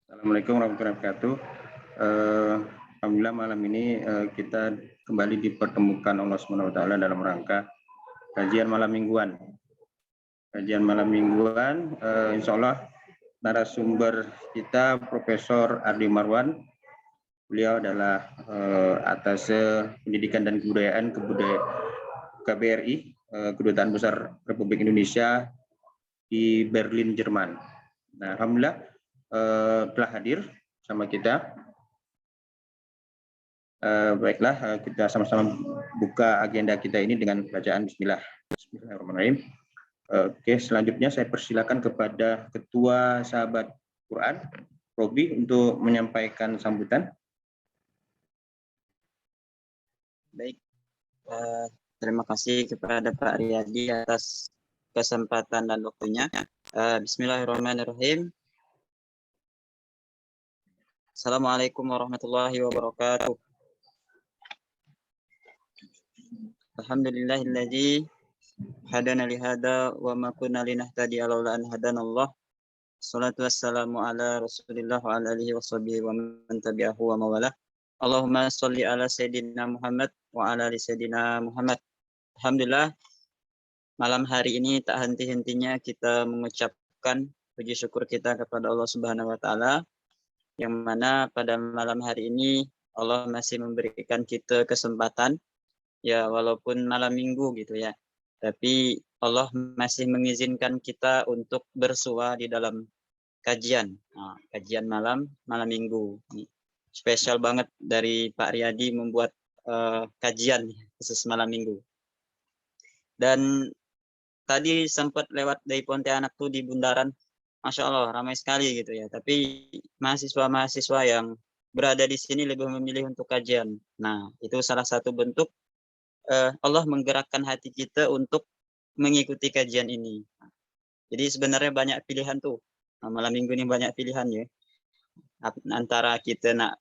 Assalamualaikum warahmatullahi wabarakatuh. Alhamdulillah malam ini kita kembali dipertemukan Allah SWT dalam rangka kajian malam mingguan. Kajian malam mingguan, insya Allah narasumber kita Profesor Ardi Marwan. Beliau adalah Atase Pendidikan dan Kebudayaan KBRI, Kedutaan Besar Republik Indonesia di Berlin, Jerman. Nah, alhamdulillah telah hadir sama kita. Baiklah, kita sama-sama buka agenda kita ini dengan bacaan Bismillah. Bismillahirrahmanirrahim. Oke, selanjutnya saya persilakan kepada Ketua Sahabat Quran, Robi, untuk menyampaikan sambutan. Baik, terima kasih kepada Pak Riyadi atas kesempatan dan waktunya. Bismillahirrahmanirrahim. Assalamualaikum warahmatullahi wabarakatuh. Alhamdulillahilladzi hadana li hada wa ma kunna linahtadiya laula an hadanallah. Shalatu wassalamu ala Rasulillah wa ala alihi washabihi wa man tabi'ahu wa mawalah. Allahumma sholli ala sayyidina Muhammad wa ala ali sayyidina Muhammad. Alhamdulillah, malam hari ini tak henti-hentinya kita mengucapkan puji syukur kita kepada Allah Subhanahu wa taala, yang mana pada malam hari ini Allah masih memberikan kita kesempatan, ya walaupun malam minggu gitu ya, tapi Allah masih mengizinkan kita untuk bersua di dalam kajian, kajian malam minggu. Spesial banget dari Pak Riyadi membuat kajian khusus malam minggu. Dan tadi sempat lewat dari Pontianak tuh di Bundaran, Masya Allah ramai sekali gitu ya. Tapi mahasiswa-mahasiswa yang berada di sini lebih memilih untuk kajian. Nah, itu salah satu bentuk Allah menggerakkan hati kita untuk mengikuti kajian ini. Jadi sebenarnya banyak pilihan tuh. Malam minggu ini banyak pilihan ya. Antara kita nak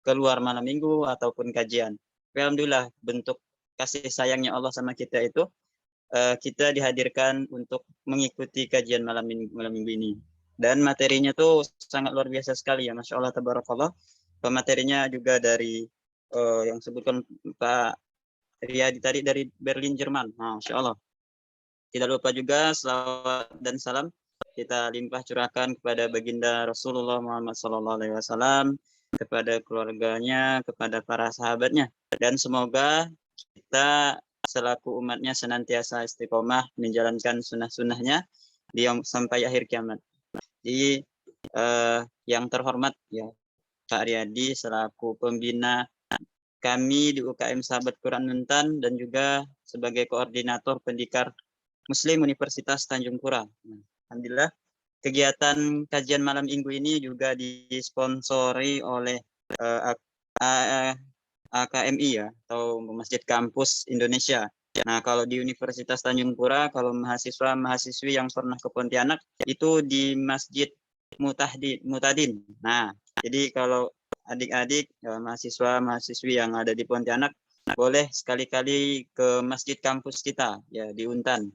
keluar malam minggu ataupun kajian. Alhamdulillah, bentuk kasih sayangnya Allah sama kita itu, kita dihadirkan untuk mengikuti kajian malam minggu ini. Dan materinya tuh sangat luar biasa sekali ya, Masya Allah, tabarakallah. Pematerinya juga dari yang sebutkan Pak Riyadi tadi dari Berlin, Jerman. Masya Allah. Tidak lupa juga selawat dan salam kita limpah curahkan kepada baginda Rasulullah Muhammad SAW, kepada keluarganya, kepada para sahabatnya. Dan semoga kita selaku umatnya senantiasa istiqomah menjalankan sunnah-sunnahnya sampai akhir kiamat. Jadi yang terhormat ya Pak Riyadi selaku pembina kami di UKM Sahabat Quran Mentan dan juga sebagai koordinator pendikar Muslim Universitas Tanjung Pura. Alhamdulillah, kegiatan kajian malam minggu ini juga disponsori oleh AKMI ya, atau Masjid Kampus Indonesia. Nah, kalau di Universitas Tanjung Pura, kalau mahasiswa-mahasiswi yang pernah ke Pontianak, itu di Masjid Mutadin. Nah, jadi kalau adik-adik, mahasiswa-mahasiswi yang ada di Pontianak, boleh sekali-kali ke Masjid Kampus kita, ya di Untan.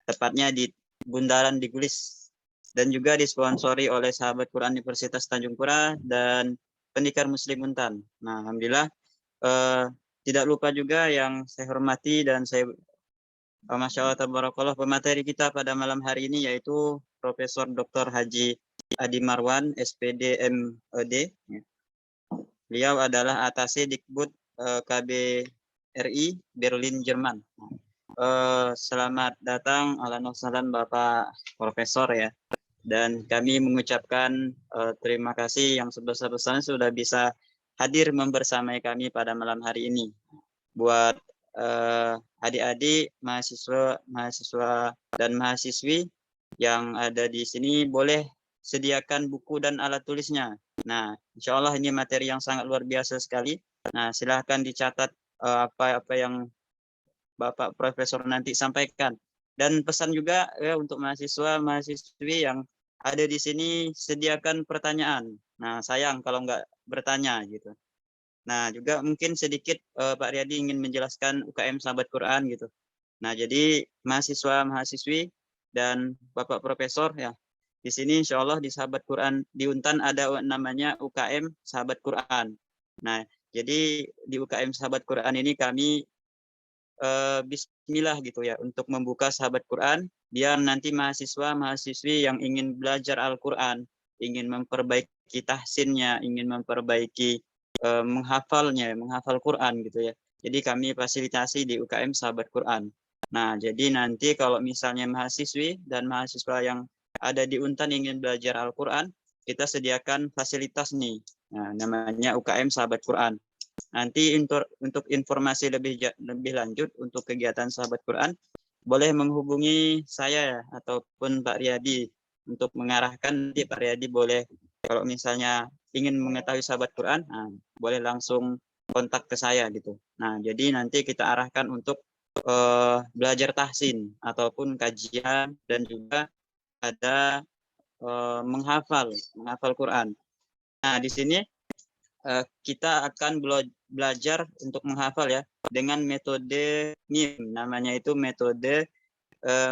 Tepatnya di Bundaran di Gulis. Dan juga disponsori oleh Sahabat Quran Universitas Tanjung Pura dan Pendikar Muslim Untan. Nah, alhamdulillah. Tidak lupa juga yang saya hormati dan saya Masya Allah tabarakallah, pemateri kita pada malam hari ini yaitu Profesor Dr. Haji Adi Marwan, SPD MED. Beliau adalah Atase Dikbud KBRI Berlin, Jerman. Selamat datang, ahlan wa sahlan Bapak Profesor ya. Dan kami mengucapkan terima kasih yang sebesar-besarnya sudah bisa hadir membersamai kami pada malam hari ini. Buat adik-adik, mahasiswa dan mahasiswi yang ada di sini, boleh sediakan buku dan alat tulisnya. Nah, insya Allah ini materi yang sangat luar biasa sekali. Nah, silahkan dicatat apa yang Bapak Profesor nanti sampaikan. Dan pesan juga ya untuk mahasiswa-mahasiswi yang ada di sini, sediakan pertanyaan. Nah, sayang kalau nggak bertanya gitu. Nah, juga mungkin sedikit Pak Riyadi ingin menjelaskan UKM Sahabat Quran gitu. Nah, jadi mahasiswa-mahasiswi dan Bapak Profesor ya, Di sini insya Allah di Sahabat Quran di Untan ada namanya UKM Sahabat Quran. Nah, jadi di UKM Sahabat Quran ini kami Bismillah gitu ya untuk membuka Sahabat Quran biar nanti mahasiswa-mahasiswi yang ingin belajar Al-Quran, ingin memperbaiki tahsinnya, ingin memperbaiki menghafal Quran gitu ya. Jadi kami fasilitasi di UKM Sahabat Quran. Nah, jadi nanti kalau misalnya mahasiswi dan mahasiswa yang ada di Untan ingin belajar Al-Quran, kita sediakan fasilitas nih. Nah, namanya UKM Sahabat Quran. Nanti untuk informasi lebih lanjut untuk kegiatan Sahabat Quran, boleh menghubungi saya ataupun Pak Riyadi untuk mengarahkan. Nanti Pak Riyadi boleh kalau misalnya ingin mengetahui Sahabat Quran, nah, boleh langsung kontak ke saya gitu. Nah, jadi nanti kita arahkan untuk belajar tahsin ataupun kajian dan juga ada menghafal Quran. Nah, di sini kita akan belajar untuk menghafal ya dengan metode MIM, namanya itu metode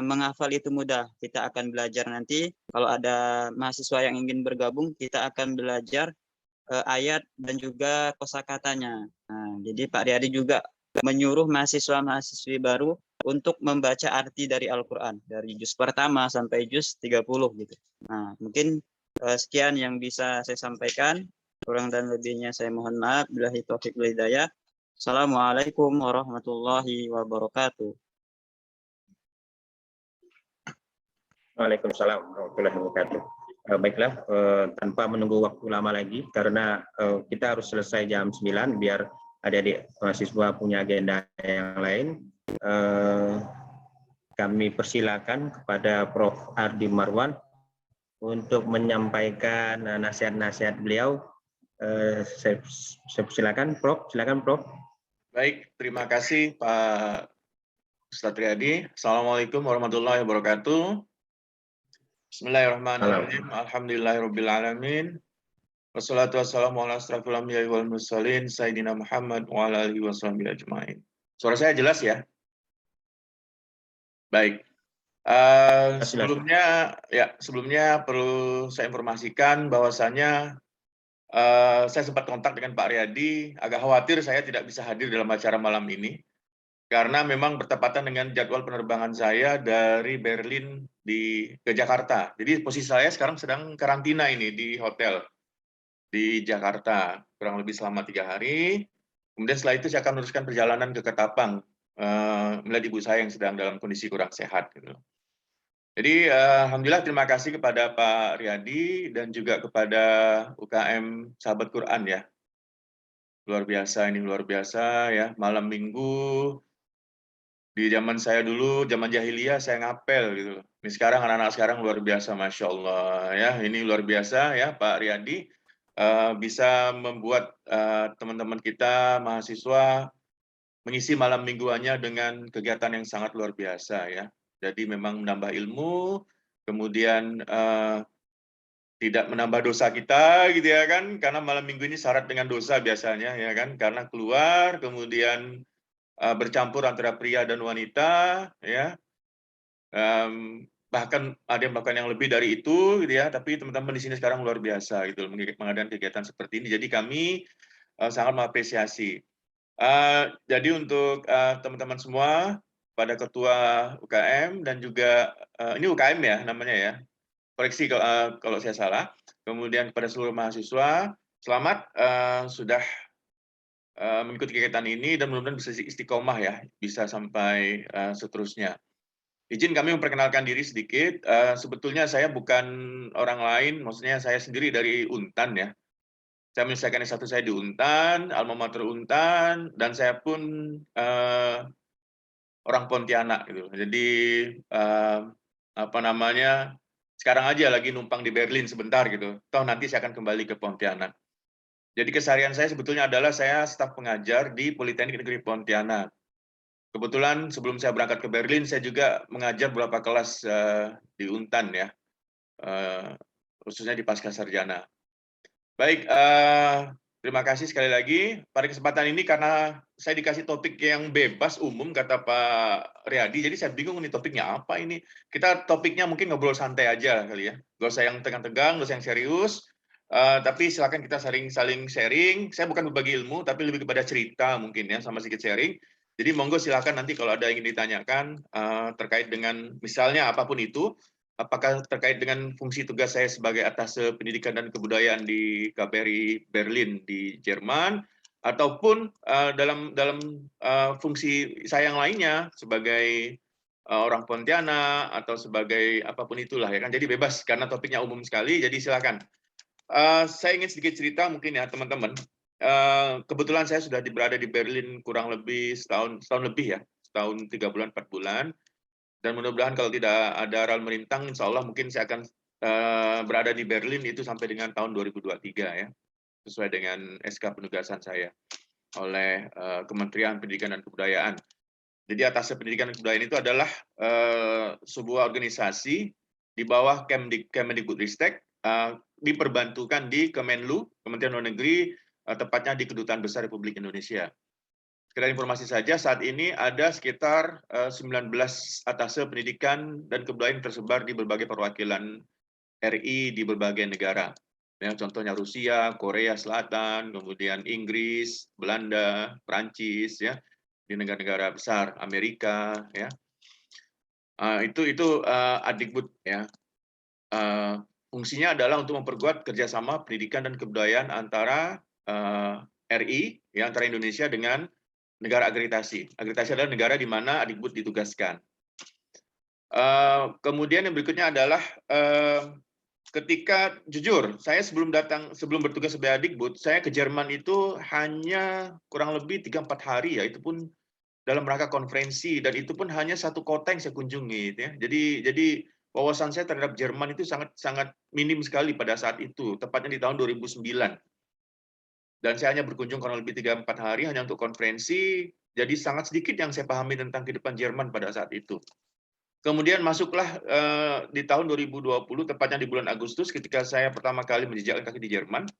menghafal itu mudah. Kita akan belajar nanti kalau ada mahasiswa yang ingin bergabung, kita akan belajar ayat dan juga kosakatanya. Nah, jadi Pak Riyadi juga menyuruh mahasiswa-mahasiswi baru untuk membaca arti dari Al-Quran dari juz pertama sampai juz 30 gitu. Nah, mungkin sekian yang bisa saya sampaikan. Kurang dan lebihnya saya mohon maaf. Billahi taufiq wal hidayah. Assalamualaikum warahmatullahi wabarakatuh. Waalaikumsalam warahmatullahi wabarakatuh. Baiklah, tanpa menunggu waktu lama lagi, karena kita harus selesai jam 9, biar adik-adik mahasiswa punya agenda yang lain. Kami persilakan kepada Prof. Ardi Marwan untuk menyampaikan nasihat-nasihat beliau. Saya silakan, Prof. Silakan, Prof. Baik, terima kasih Pak Ustadz Riyadi. Assalamualaikum warahmatullahi wabarakatuh. Bismillahirrahmanirrahim. Alhamdulillahirrabbilalamin. Wassalatu wassalamu ala asrafil anbiya'i wal mursalin Sayyidina Muhammad wa ala alihi washabihi ajma'in. Suara saya jelas ya? Baik. Sebelumnya perlu saya informasikan bahwasanya saya sempat kontak dengan Pak Riyadi, agak khawatir saya tidak bisa hadir dalam acara malam ini, karena memang bertepatan dengan jadwal penerbangan saya dari Berlin ke Jakarta. Jadi posisi saya sekarang sedang karantina ini di hotel di Jakarta, kurang lebih selama 3 hari. Kemudian setelah itu saya akan meneruskan perjalanan ke Ketapang, melihat ibu saya yang sedang dalam kondisi kurang sehat. Gitu. Jadi alhamdulillah terima kasih kepada Pak Riyadi dan juga kepada UKM Sahabat Quran ya. Luar biasa ini, luar biasa ya. Malam Minggu di zaman saya dulu, zaman jahiliyah saya ngapel gitu. Ini sekarang anak-anak sekarang luar biasa, Masya Allah ya. Ini luar biasa ya Pak Riyadi bisa membuat teman-teman kita mahasiswa mengisi malam mingguannya dengan kegiatan yang sangat luar biasa ya. Jadi memang menambah ilmu, kemudian tidak menambah dosa kita gitu ya kan, karena malam minggu ini syarat dengan dosa biasanya ya kan, karena keluar kemudian bercampur antara pria dan wanita ya, bahkan ada yang bahkan yang lebih dari itu gitu ya, tapi teman-teman di sini sekarang luar biasa gitu mengadakan kegiatan seperti ini, jadi kami sangat mengapresiasi. Jadi untuk teman-teman semua, pada ketua UKM dan juga ini UKM ya namanya ya, koreksi kalau saya salah. Kemudian kepada seluruh mahasiswa, selamat sudah mengikuti kegiatan ini dan mudah-mudahan bisa istiqomah ya, bisa sampai seterusnya. Izin kami memperkenalkan diri sedikit. Sebetulnya saya bukan orang lain, maksudnya saya sendiri dari Untan ya. Saya menyelesaikan S1 saya di Untan, alma mater Untan, dan saya pun orang Pontianak gitu. Jadi apa namanya, sekarang aja lagi numpang di Berlin sebentar gitu. Toh nanti saya akan kembali ke Pontianak. Jadi keseharian saya sebetulnya adalah saya staf pengajar di Politeknik Negeri Pontianak. Kebetulan sebelum saya berangkat ke Berlin, saya juga mengajar beberapa kelas di Untan ya, khususnya di Pasca Sarjana. Baik, Terima kasih sekali lagi. Pada kesempatan ini karena saya dikasih topik yang bebas umum kata Pak Riyadi, jadi saya bingung nih topiknya apa ini. Kita topiknya mungkin ngobrol santai aja kali ya. Gak usah yang tegang-tegang, gak usah yang serius. Tapi silakan kita saling sharing. Saya bukan berbagi ilmu, tapi lebih kepada cerita mungkin ya, sama sedikit sharing. Jadi monggo silakan nanti kalau ada yang ingin ditanyakan terkait dengan misalnya apapun itu, apakah terkait dengan fungsi tugas saya sebagai Atase Pendidikan dan Kebudayaan di KBRI Berlin di Jerman, ataupun dalam fungsi saya yang lainnya sebagai orang Pontianak atau sebagai apapun itulah ya kan. Jadi bebas karena topiknya umum sekali. Jadi silakan. Saya ingin sedikit cerita mungkin ya teman-teman. Kebetulan saya sudah berada di Berlin kurang lebih setahun lebih ya, setahun 3 bulan 4 bulan. Dan mudah-mudahan kalau tidak ada aral merintang, insya Allah mungkin saya akan berada di Berlin itu sampai dengan tahun 2023 ya, sesuai dengan SK penugasan saya oleh Kementerian Pendidikan dan Kebudayaan. Jadi Atase Pendidikan dan Kebudayaan itu adalah sebuah organisasi di bawah Kemdikbudristek, diperbantukan di Kemenlu, Kementerian Luar Negeri, tepatnya di Kedutaan Besar Republik Indonesia. Sekedar informasi saja, saat ini ada sekitar 19 atase pendidikan dan kebudayaan tersebar di berbagai perwakilan RI di berbagai negara. Yang contohnya Rusia, Korea Selatan, kemudian Inggris, Belanda, Prancis, ya, di negara-negara besar, Amerika, ya. Itu Adikbud, ya. Fungsinya adalah untuk memperkuat kerjasama pendidikan dan kebudayaan antara RI, ya, antara Indonesia dengan negara akreditasi. Akreditasi adalah negara di mana Adikbud ditugaskan. Kemudian yang berikutnya adalah ketika jujur saya sebelum bertugas sebagai Adikbud, saya ke Jerman itu hanya kurang lebih 3-4 hari ya, itu pun dalam rangka konferensi dan itu pun hanya satu kota yang saya kunjungi ya. Jadi wawasan saya terhadap Jerman itu sangat minim sekali pada saat itu, tepatnya di tahun 2009. Dan saya hanya berkunjung kurang lebih 3-4 hari hanya untuk konferensi, jadi sangat sedikit yang saya pahami tentang kehidupan Jerman pada saat itu. Kemudian masuklah di tahun 2020, tepatnya di bulan Agustus, ketika saya pertama kali menjejakkan kaki di Jerman,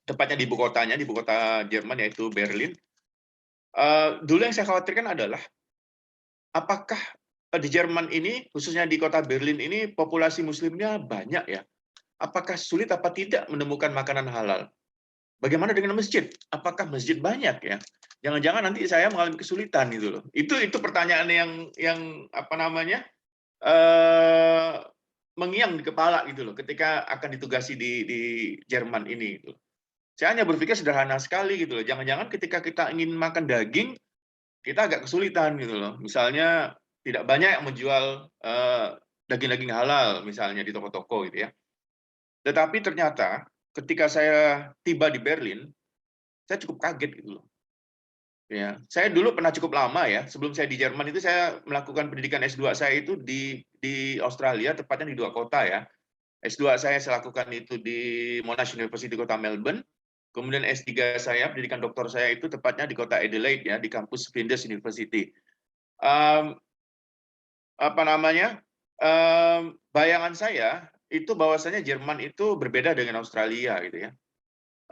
tepatnya di ibu kotanya, di ibu kota Jerman, yaitu Berlin. Dulu yang saya khawatirkan adalah, apakah di Jerman ini, khususnya di kota Berlin ini, populasi muslimnya banyak ya? Apakah sulit apa tidak menemukan makanan halal? Bagaimana dengan masjid? Apakah masjid banyak ya? Jangan-jangan nanti saya mengalami kesulitan gitu loh. Itu pertanyaan yang apa namanya mengiang di kepala gitu loh. Ketika akan ditugasi di Jerman ini. Gitu. Saya hanya berpikir sederhana sekali gitu loh. Jangan-jangan ketika kita ingin makan daging, kita agak kesulitan gitu loh. Misalnya tidak banyak yang menjual daging-daging halal misalnya di toko-toko gitu ya. Tetapi ternyata ketika saya tiba di Berlin, saya cukup kaget gitu loh. Ya, saya dulu pernah cukup lama ya, sebelum saya di Jerman itu saya melakukan pendidikan S2 saya itu di Australia, tepatnya di 2 kota ya. S2 saya lakukan itu di Monash University kota Melbourne. Kemudian S3 saya, pendidikan doktor saya itu tepatnya di kota Adelaide ya, di kampus Flinders University. Bayangan saya itu bahwasanya Jerman itu berbeda dengan Australia gitu ya.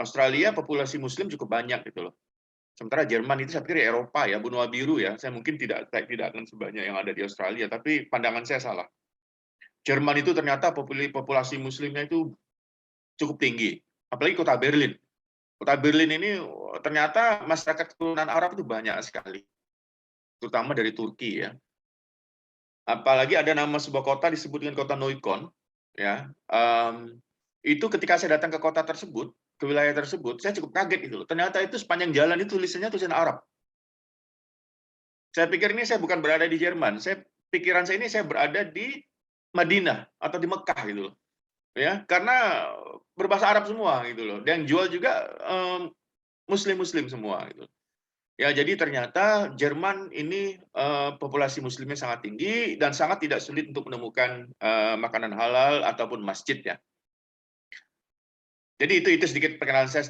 Australia populasi muslim cukup banyak gitu loh. Sementara Jerman itu saya pikir Eropa ya, benua biru ya. Saya mungkin tidak akan sebanyak yang ada di Australia, tapi pandangan saya salah. Jerman itu ternyata populasi muslimnya itu cukup tinggi, apalagi kota Berlin. Kota Berlin ini ternyata masyarakat keturunan Arab itu banyak sekali, terutama dari Turki ya. Apalagi ada nama sebuah kota disebut dengan kota Neukölln, ya. Itu ketika saya datang ke kota tersebut, ke wilayah tersebut, saya cukup kaget gitu loh. Ternyata itu sepanjang jalan itu tulisannya tulisan Arab. Saya pikir ini saya bukan berada di Jerman. Pikiran saya ini saya berada di Madinah atau di Mekah gitu loh. Ya, karena berbahasa Arab semua gitu loh. Dan jual juga muslim-muslim semua gitu. Ya, jadi ternyata Jerman ini populasi muslimnya sangat tinggi dan sangat tidak sulit untuk menemukan makanan halal ataupun masjid ya. Jadi itu sedikit perkenalan saya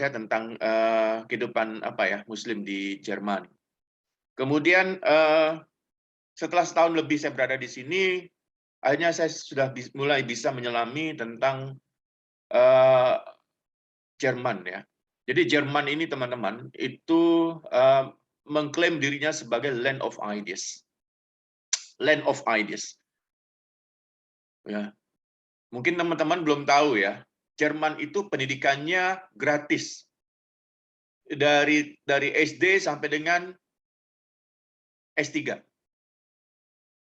tentang kehidupan Muslim di Jerman. Kemudian setelah setahun lebih saya berada di sini, akhirnya saya sudah mulai bisa menyelami tentang Jerman ya. Jadi Jerman ini teman-teman itu mengklaim dirinya sebagai land of ideas. Land of ideas. Ya. Mungkin teman-teman belum tahu ya, Jerman itu pendidikannya gratis. Dari SD sampai dengan S3.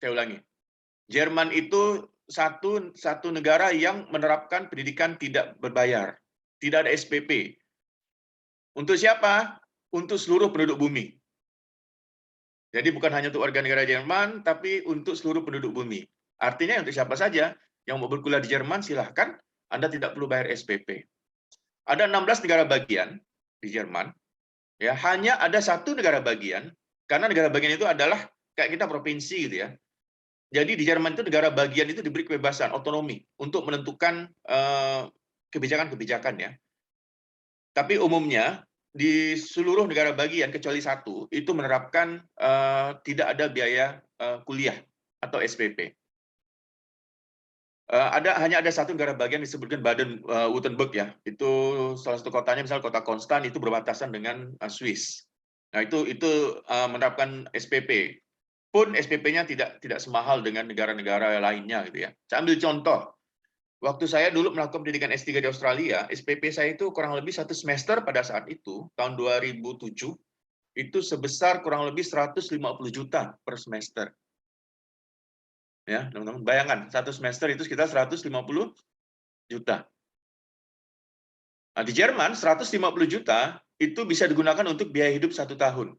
Saya ulangi. Jerman itu satu negara yang menerapkan pendidikan tidak berbayar. Tidak ada SPP. Untuk siapa? Untuk seluruh penduduk bumi. Jadi bukan hanya untuk warga negara Jerman, tapi untuk seluruh penduduk bumi. Artinya untuk siapa saja yang mau berkuliah di Jerman, silahkan. Anda tidak perlu bayar SPP. Ada 16 negara bagian di Jerman. Ya, hanya ada satu negara bagian, karena negara bagian itu adalah kayak kita provinsi gitu ya. Jadi di Jerman itu negara bagian itu diberi kebebasan, otonomi untuk menentukan kebijakan-kebijakan ya. Tapi umumnya di seluruh negara bagian kecuali satu itu menerapkan tidak ada biaya kuliah atau SPP. Hanya ada satu negara bagian disebutkan Baden-Württemberg ya. Itu salah satu kotanya, misal kota Konstan itu berbatasan dengan Swiss. Nah itu menerapkan SPP. Pun SPP-nya tidak semahal dengan negara-negara lainnya gitu ya. Saya ambil contoh. Waktu saya dulu melakukan pendidikan S3 di Australia, SPP saya itu kurang lebih 1 semester pada saat itu, tahun 2007, itu sebesar kurang lebih 150 juta per semester. Ya, teman-teman, bayangkan, 1 semester itu sekitar 150 juta. Nah, di Jerman, 150 juta itu bisa digunakan untuk biaya hidup 1 tahun.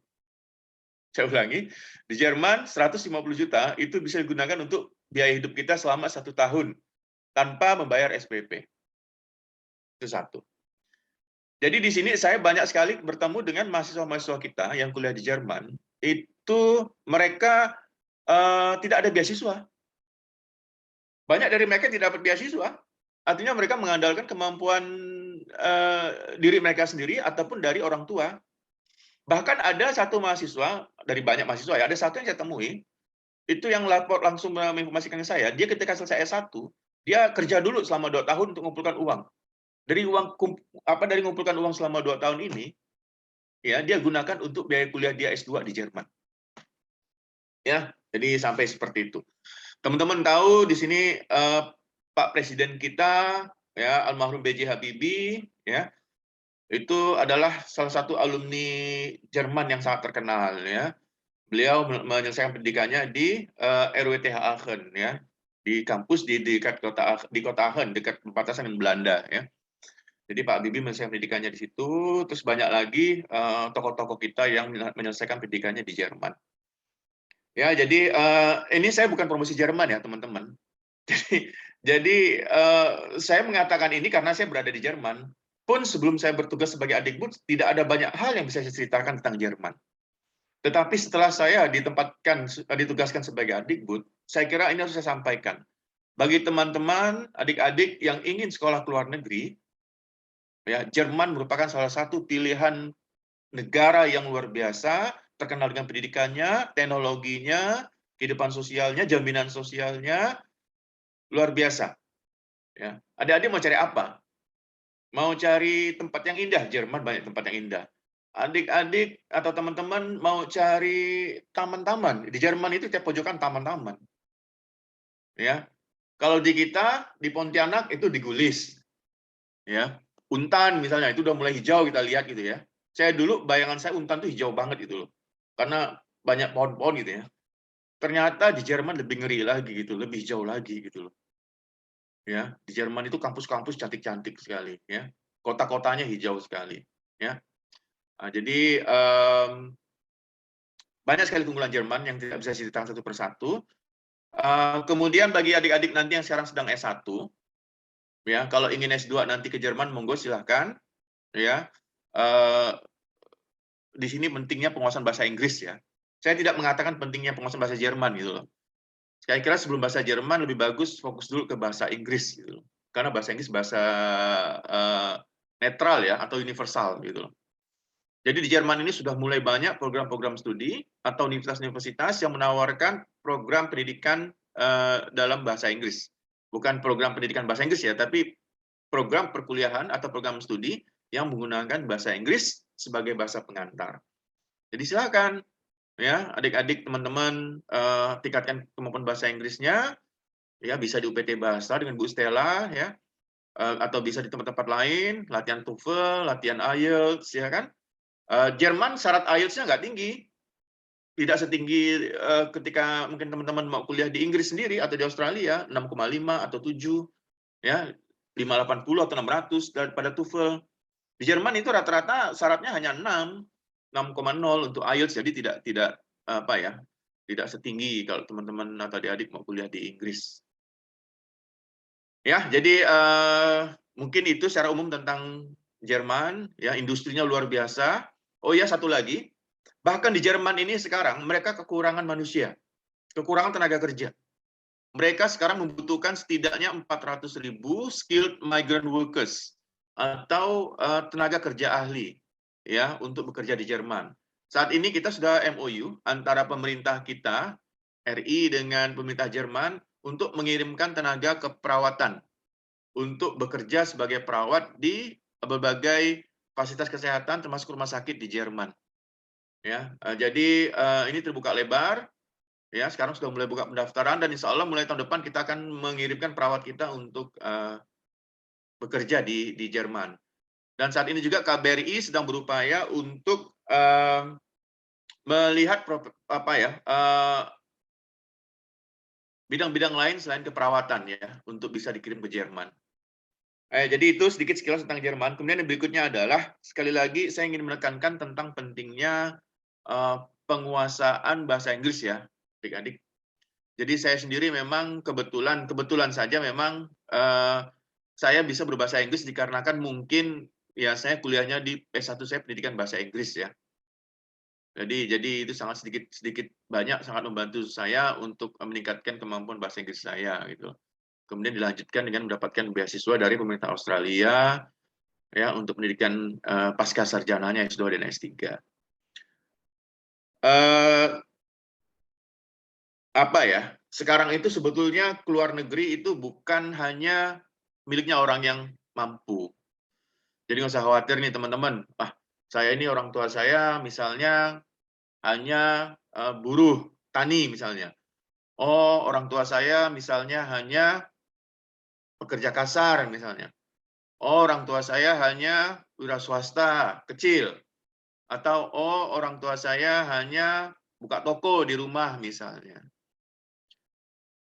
Saya ulangi, di Jerman 150 juta itu bisa digunakan untuk biaya hidup kita selama 1 tahun tanpa membayar SPP. Itu satu. Jadi di sini saya banyak sekali bertemu dengan mahasiswa-mahasiswa kita yang kuliah di Jerman, itu mereka tidak ada beasiswa. Banyak dari mereka tidak dapat beasiswa, artinya mereka mengandalkan kemampuan diri mereka sendiri ataupun dari orang tua. Bahkan ada satu mahasiswa, dari banyak mahasiswa ya, ada satu yang saya temui, itu yang lapor langsung menginformasikan ke saya, dia ketika selesai S1, dia kerja dulu selama 2 tahun untuk mengumpulkan uang. Dari ngumpulkan uang selama 2 tahun ini, ya dia gunakan untuk biaya kuliah dia S2 di Jerman. Ya, jadi sampai seperti itu. Teman-teman tahu di sini Pak Presiden kita, ya almarhum B.J. Habibie, ya itu adalah salah satu alumni Jerman yang sangat terkenal, ya. Beliau menyelesaikan pendidikannya di RWTH Aachen, ya, di kampus di kota Aachen, dekat perbatasan dengan Belanda, ya. Jadi Pak Habibie menyelesaikan pendidikannya di situ, terus banyak lagi tokoh-tokoh kita yang menyelesaikan pendidikannya di Jerman. Ya, jadi ini saya bukan promosi Jerman ya, teman-teman. Jadi saya mengatakan ini karena saya berada di Jerman. Pun sebelum saya bertugas sebagai Adikbud, tidak ada banyak hal yang bisa saya ceritakan tentang Jerman. Tetapi setelah saya ditugaskan sebagai Adikbud, saya kira ini harus saya sampaikan. Bagi teman-teman, adik-adik yang ingin sekolah ke luar negeri, ya, Jerman merupakan salah satu pilihan negara yang luar biasa, terkenal dengan pendidikannya, teknologinya, kehidupan sosialnya, jaminan sosialnya, luar biasa. Ya. Adik-adik mau cari apa? Mau cari tempat yang indah, Jerman banyak tempat yang indah. Adik-adik atau teman-teman mau cari taman-taman, di Jerman itu tiap pojokan taman-taman. Ya. Kalau di kita, di Pontianak itu di Gulis. Ya. Untan misalnya, itu udah mulai hijau kita lihat gitu ya. Saya dulu, bayangan saya Untan itu hijau banget gitu loh. Karena banyak pohon-pohon gitu ya. Ternyata di Jerman lebih ngeri lagi gitu, lebih hijau lagi gitu loh. Ya, di Jerman itu kampus-kampus cantik-cantik sekali ya. Kota-kotanya hijau sekali ya. Nah, jadi banyak sekali keunggulan Jerman yang tidak bisa diceritakan satu persatu. Kemudian bagi adik-adik nanti yang sekarang sedang S1 ya, kalau ingin S2 nanti ke Jerman monggo silahkan ya. Di sini pentingnya penguasaan bahasa Inggris ya. Saya tidak mengatakan pentingnya penguasaan bahasa Jerman gitu loh. Saya kira sebelum bahasa Jerman lebih bagus fokus dulu ke bahasa Inggris gitu. Karena bahasa Inggris bahasa netral ya atau universal gitu. Jadi di Jerman ini sudah mulai banyak program-program studi atau universitas-universitas yang menawarkan program pendidikan dalam bahasa Inggris. Bukan program pendidikan bahasa Inggris ya, tapi program perkuliahan atau program studi yang menggunakan bahasa Inggris sebagai bahasa pengantar. Jadi silakan ya adik-adik teman-teman tingkatkan kemampuan bahasa Inggrisnya ya, bisa di UPT Bahasa dengan Bu Stella ya, atau bisa di tempat-tempat lain, latihan TOEFL, latihan IELTS ya kan. Jerman syarat IELTS-nya nggak tinggi, tidak setinggi ketika mungkin teman-teman mau kuliah di Inggris sendiri atau di Australia, 6,5 atau 7 ya, 580 atau 600 daripada TOEFL. Di Jerman itu rata-rata syaratnya hanya 6,0 untuk IELTS, jadi tidak apa ya, tidak setinggi kalau teman-teman atau adik-adik mau kuliah di Inggris. Ya, jadi mungkin itu secara umum tentang Jerman, ya, industrinya luar biasa. Oh ya, satu lagi, bahkan di Jerman ini sekarang mereka kekurangan manusia, kekurangan tenaga kerja. Mereka sekarang membutuhkan setidaknya 400.000 skilled migrant workers atau tenaga kerja ahli ya untuk bekerja di Jerman. Saat ini kita sudah MOU antara pemerintah kita RI dengan pemerintah Jerman untuk mengirimkan tenaga keperawatan untuk bekerja sebagai perawat di berbagai fasilitas kesehatan termasuk rumah sakit di Jerman. Ya, jadi ini terbuka lebar. Ya, sekarang sudah mulai buka pendaftaran dan insya Allah mulai tahun depan kita akan mengirimkan perawat kita untuk bekerja di Jerman. Dan saat ini juga KBRI sedang berupaya untuk melihat bidang-bidang lain selain keperawatan ya untuk bisa dikirim ke Jerman. Jadi itu sedikit sekilas tentang Jerman. Kemudian yang berikutnya adalah sekali lagi saya ingin menekankan tentang pentingnya penguasaan bahasa Inggris ya, adik-adik. Jadi saya sendiri memang kebetulan saja memang saya bisa berbahasa Inggris dikarenakan mungkin ya saya kuliahnya di S1 saya pendidikan bahasa Inggris ya. Jadi itu sangat sedikit banyak sangat membantu saya untuk meningkatkan kemampuan bahasa Inggris saya gitu. Kemudian dilanjutkan dengan mendapatkan beasiswa dari pemerintah Australia ya untuk pendidikan pasca sarjananya S2 dan S3. Apa ya? Sekarang itu sebetulnya keluar negeri itu bukan hanya miliknya orang yang mampu. Jadi nggak usah khawatir nih teman-teman. Saya ini orang tua saya misalnya hanya buruh tani misalnya. Oh, orang tua saya misalnya hanya pekerja kasar misalnya. Oh, orang tua saya hanya wira swasta kecil. Atau oh, orang tua saya hanya buka toko di rumah misalnya.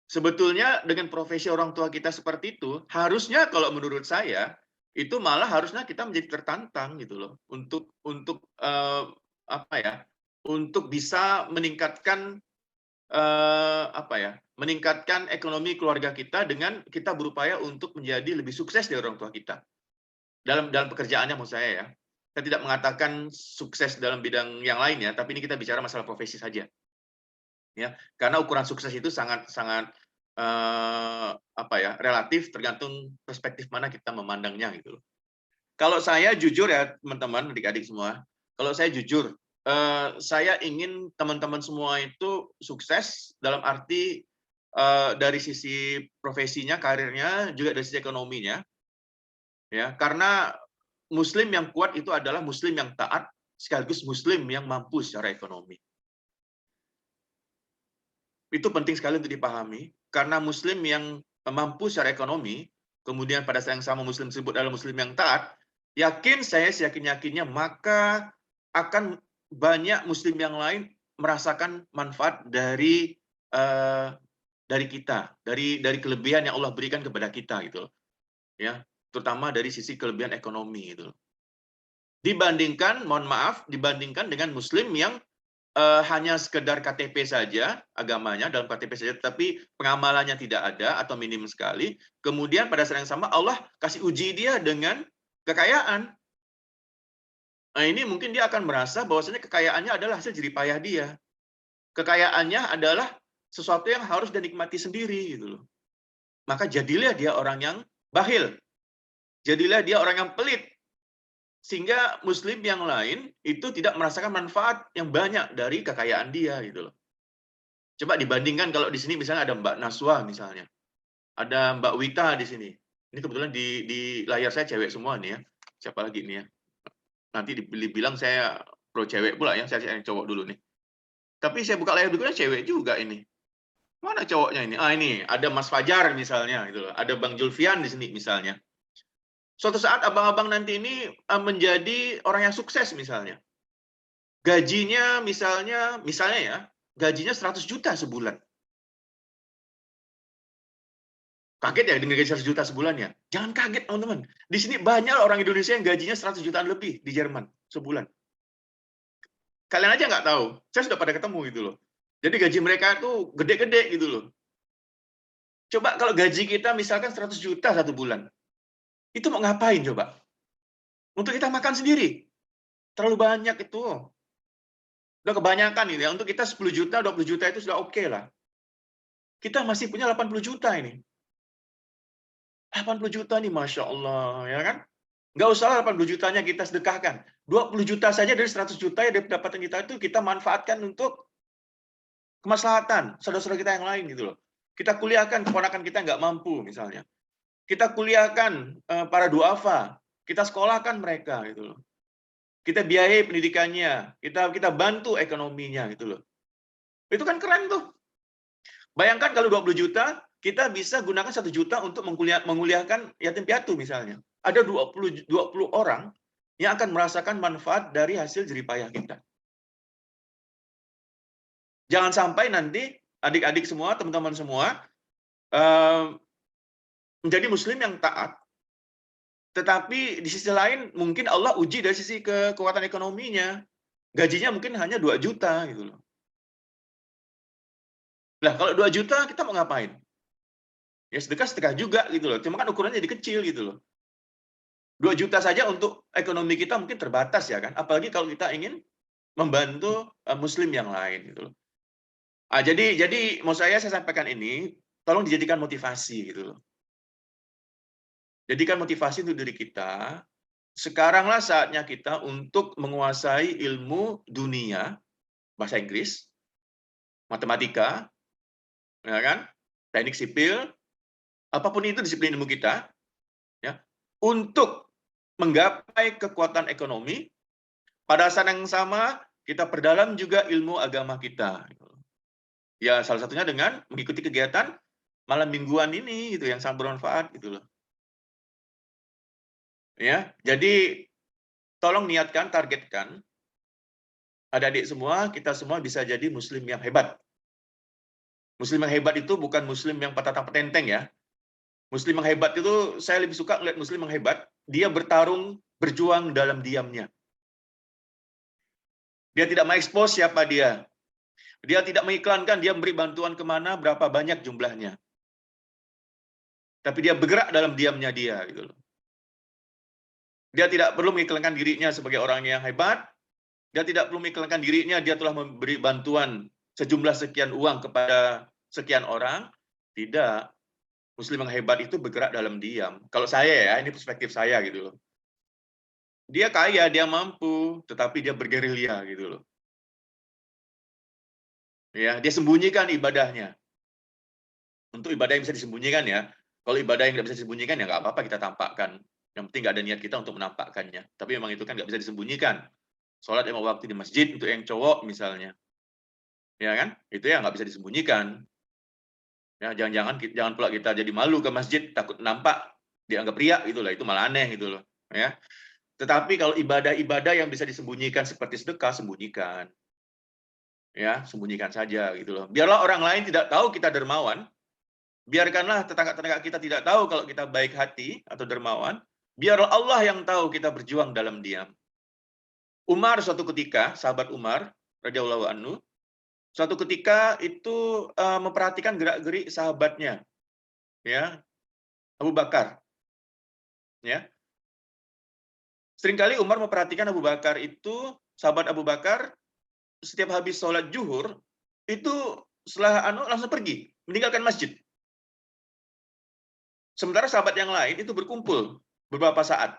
Sebetulnya dengan profesi orang tua kita seperti itu, harusnya kalau menurut saya itu malah harusnya kita menjadi tertantang gitu loh untuk untuk bisa meningkatkan meningkatkan ekonomi keluarga kita dengan kita berupaya untuk menjadi lebih sukses dari orang tua kita dalam pekerjaannya maksud saya ya. Saya tidak mengatakan sukses dalam bidang yang lain ya, tapi ini kita bicara masalah profesi saja. Ya, karena ukuran sukses itu sangat relatif tergantung perspektif mana kita memandangnya gitu loh. Kalau saya jujur ya teman-teman, adik-adik semua, kalau saya jujur, saya ingin teman-teman semua itu sukses dalam arti dari sisi profesinya, karirnya, juga dari sisi ekonominya, ya karena Muslim yang kuat itu adalah Muslim yang taat sekaligus Muslim yang mampu secara ekonomi. Itu penting sekali untuk dipahami, karena Muslim yang mampu secara ekonomi, kemudian pada saat yang sama Muslim tersebut adalah Muslim yang taat, saya yakin-yakinnya maka akan banyak Muslim yang lain merasakan manfaat dari kita, dari kelebihan yang Allah berikan kepada kita gitu, ya, terutama dari sisi kelebihan ekonomi gitu. Dibandingkan dengan Muslim yang hanya sekedar KTP saja, agamanya dalam KTP saja, tapi pengamalannya tidak ada atau minim sekali. Kemudian pada saat yang sama Allah kasih uji dia dengan kekayaan. Nah, ini mungkin dia akan merasa bahwasanya kekayaannya adalah hasil jerih payah dia. Kekayaannya adalah sesuatu yang harus dinikmati sendiri gitu loh. Maka jadilah dia orang yang bakhil. Jadilah dia orang yang pelit. Sehingga Muslim yang lain itu tidak merasakan manfaat yang banyak dari kekayaan dia gitu loh. Coba dibandingkan kalau di sini misalnya ada Mbak Naswa misalnya, ada Mbak Wita di sini. Ini kebetulan di layar saya cewek semua nih ya. Siapa lagi nih ya? nanti dibilang saya pro cewek pula ya, saya yang cowok dulu nih. Tapi saya buka layar berikutnya cewek juga ini. Mana cowoknya ini? Ini ada Mas Fajar misalnya, gitu loh. Ada Bang Julfian di sini misalnya. Suatu saat abang-abang nanti ini menjadi orang yang sukses misalnya. Gajinya misalnya ya, gajinya 100 juta sebulan. Kaget ya dengan gaji 100 juta sebulan ya? Jangan kaget teman-teman. Di sini banyak orang Indonesia yang gajinya 100 jutaan lebih di Jerman sebulan. Kalian aja nggak tahu. Saya sudah pada ketemu gitu loh. Jadi gaji mereka itu gede-gede gitu loh. Coba kalau gaji kita misalkan 100 juta satu bulan. Itu mau ngapain coba? Untuk kita makan sendiri. Terlalu banyak itu. Udah kebanyakan ini ya. Untuk kita 10 juta, 20 juta itu sudah oke lah. Kita masih punya 80 juta ini. 80 juta nih, Masya Allah. Ya kan? Nggak usah 80 jutanya kita sedekahkan. 20 juta saja dari 100 juta ya dari pendapatan kita itu kita manfaatkan untuk kemaslahatan saudara-saudara kita yang lain gitu loh. Kita kuliahkan keponakan kita nggak mampu misalnya. Kita kuliahkan para duafa, kita sekolahkan mereka gitu loh. Kita biayai pendidikannya, kita bantu ekonominya gitu loh. Itu kan keren tuh. Bayangkan kalau 20 juta, kita bisa gunakan 1 juta untuk menguliahkan yatim piatu misalnya. Ada 20 orang yang akan merasakan manfaat dari hasil jerih payah kita. Jangan sampai nanti adik-adik semua, teman-teman semua menjadi muslim yang taat. Tetapi di sisi lain mungkin Allah uji dari sisi kekuatan ekonominya. Gajinya mungkin hanya 2 juta gitu loh. Lah kalau 2 juta kita mau ngapain? Ya sedekah juga gitu loh. Cuma kan ukurannya jadi kecil gitu loh. 2 juta saja untuk ekonomi kita mungkin terbatas ya kan. Apalagi kalau kita ingin membantu muslim yang lain gitu loh. Jadi mau saya sampaikan ini, tolong dijadikan motivasi gitu loh. Jadikan motivasi untuk diri kita. Sekaranglah saatnya kita untuk menguasai ilmu dunia, bahasa Inggris, matematika, ya kan, teknik sipil, apapun itu disiplin ilmu kita, ya, untuk menggapai kekuatan ekonomi. Pada saat yang sama kita perdalam juga ilmu agama kita. Ya salah satunya dengan mengikuti kegiatan malam mingguan ini, gitu yang sangat bermanfaat, gitu loh. Ya, jadi tolong niatkan, targetkan, adik-adik semua, kita semua bisa jadi muslim yang hebat. Muslim yang hebat itu bukan muslim yang patah petenteng ya. Muslim yang hebat itu, saya lebih suka lihat muslim yang hebat, dia bertarung, berjuang dalam diamnya. Dia tidak mengekspos siapa dia. Dia tidak mengiklankan, dia memberi bantuan kemana, berapa banyak jumlahnya. Tapi dia bergerak dalam diamnya dia. Gitu loh. Dia tidak perlu mengiklankan dirinya sebagai orang yang hebat. Dia tidak perlu mengiklankan dirinya, dia telah memberi bantuan sejumlah sekian uang kepada sekian orang. Tidak. Muslim yang hebat itu bergerak dalam diam. Kalau saya ya, ini perspektif saya gitu loh. Dia kaya, dia mampu, tetapi dia bergerilya gitu loh. Ya, dia sembunyikan ibadahnya. Untuk ibadah yang bisa disembunyikan ya. Kalau ibadah yang nggak bisa disembunyikan ya nggak apa-apa kita tampakkan. Yang penting nggak ada niat kita untuk menampakkannya. Tapi memang itu kan nggak bisa disembunyikan. Sholat 5 waktu di masjid untuk yang cowok misalnya. Ya kan? Itu ya nggak bisa disembunyikan. Ya, jangan pula kita jadi malu ke masjid, takut nampak, dianggap riak gitu lah. Itu malah aneh gitu loh. Ya. Tetapi kalau ibadah-ibadah yang bisa disembunyikan seperti sedekah, sembunyikan. Ya, sembunyikan saja gitu loh. Biarlah orang lain tidak tahu kita dermawan. Biarkanlah tetangga-tetangga kita tidak tahu kalau kita baik hati atau dermawan. Biarlah Allah yang tahu kita berjuang dalam diam. Umar suatu ketika, sahabat Umar radhiyallahu anhu, suatu ketika itu memperhatikan gerak-gerik sahabatnya, ya, Abu Bakar. Ya. Seringkali Umar memperhatikan Abu Bakar itu, sahabat Abu Bakar, setiap habis sholat zuhur, itu setelah langsung pergi, meninggalkan masjid. Sementara sahabat yang lain itu berkumpul beberapa saat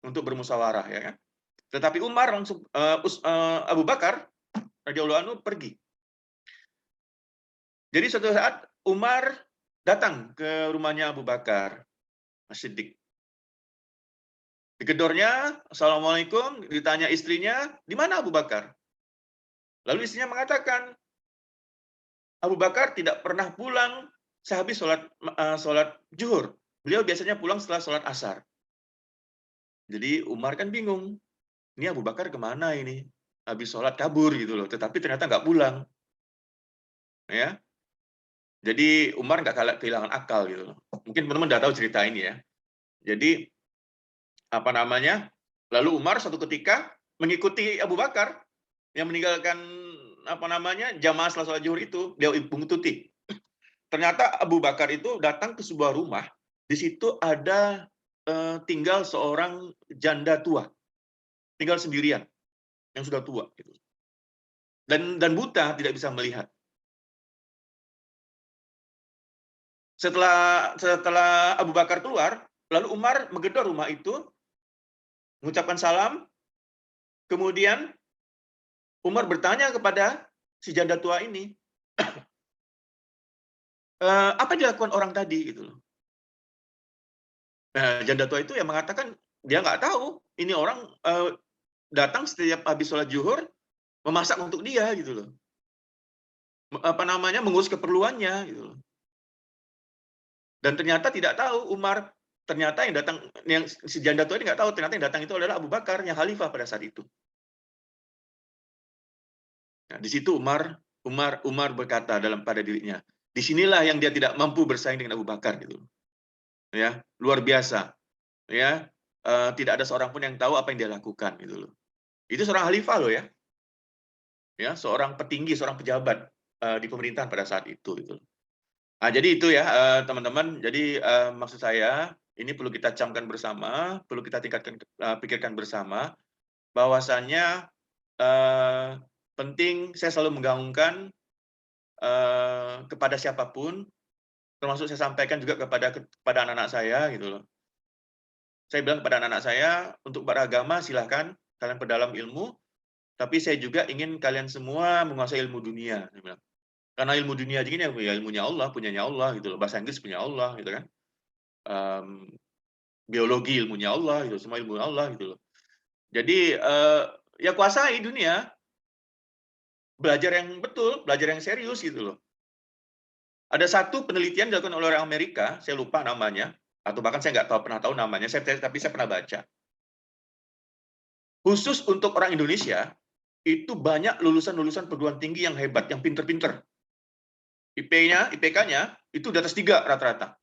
untuk bermusyawarah, ya kan. Tetapi Umar langsung Abu Bakar radhiyallahu anhu pergi. Jadi suatu saat Umar datang ke rumahnya Abu Bakar As-Siddiq. Digedornya, Assalamualaikum, ditanya istrinya, di mana Abu Bakar? Lalu istrinya mengatakan, Abu Bakar tidak pernah pulang sehabis sholat zuhur. Beliau biasanya pulang setelah sholat asar. Jadi Umar kan bingung, ini Abu Bakar kemana ini? Habis sholat kabur gitu loh, tetapi ternyata nggak pulang. Ya, jadi Umar nggak kehilangan akal gitu loh. Mungkin teman-teman udah tahu cerita ini ya. Jadi apa namanya? Lalu Umar suatu ketika mengikuti Abu Bakar yang meninggalkan apa namanya jamaah setelah sholat zuhur itu, dia mengikuti. Ternyata Abu Bakar itu datang ke sebuah rumah, di situ ada tinggal seorang janda tua, tinggal sendirian, yang sudah tua, gitu. Dan buta, tidak bisa melihat. Setelah Abu Bakar keluar, lalu Umar menggedor rumah itu, mengucapkan salam, kemudian Umar bertanya kepada si janda tua ini, apa yang dilakukan orang tadi gitu loh. Nah, janda tua itu yang mengatakan dia nggak tahu ini orang datang setiap habis sholat zuhur memasak untuk dia gitu loh. Apa namanya mengurus keperluannya gitu loh. Dan ternyata tidak tahu Umar, ternyata yang si janda tua ini nggak tahu ternyata yang datang itu adalah Abu Bakar yang khalifah pada saat itu. Nah, di situ Umar berkata pada dirinya, disinilah yang dia tidak mampu bersaing dengan Abu Bakar gitu. Ya, luar biasa. Ya, tidak ada seorang pun yang tahu apa yang dia lakukan gitu loh. Itu seorang khalifah loh ya. Ya, seorang petinggi, seorang pejabat di pemerintahan pada saat itu gitu. Nah, jadi itu ya teman-teman. Jadi maksud saya ini perlu kita camkan bersama, perlu kita pikirkan bersama bahwasannya penting saya selalu menggaungkan kepada siapapun, termasuk saya sampaikan juga kepada anak-anak saya gitu loh. Saya bilang kepada anak-anak saya untuk beragama silahkan kalian perdalam ilmu, tapi saya juga ingin kalian semua menguasai ilmu dunia. Saya bilang. Karena ilmu dunia ini ya ilmunya Allah, punyanya Allah gitu loh. Bahasa Inggris punya Allah gitu kan. Biologi ilmunya Allah gitu, semua ilmu Allah gitu loh. Jadi ya kuasai dunia, belajar yang betul, belajar yang serius gitu loh. Ada satu penelitian dilakukan oleh orang Amerika, saya lupa namanya, atau bahkan saya nggak pernah tahu namanya, tapi saya pernah baca. Khusus untuk orang Indonesia, itu banyak lulusan-lulusan perguruan tinggi yang hebat, yang pinter-pinter. IPK-nya itu di atas 3 rata-rata.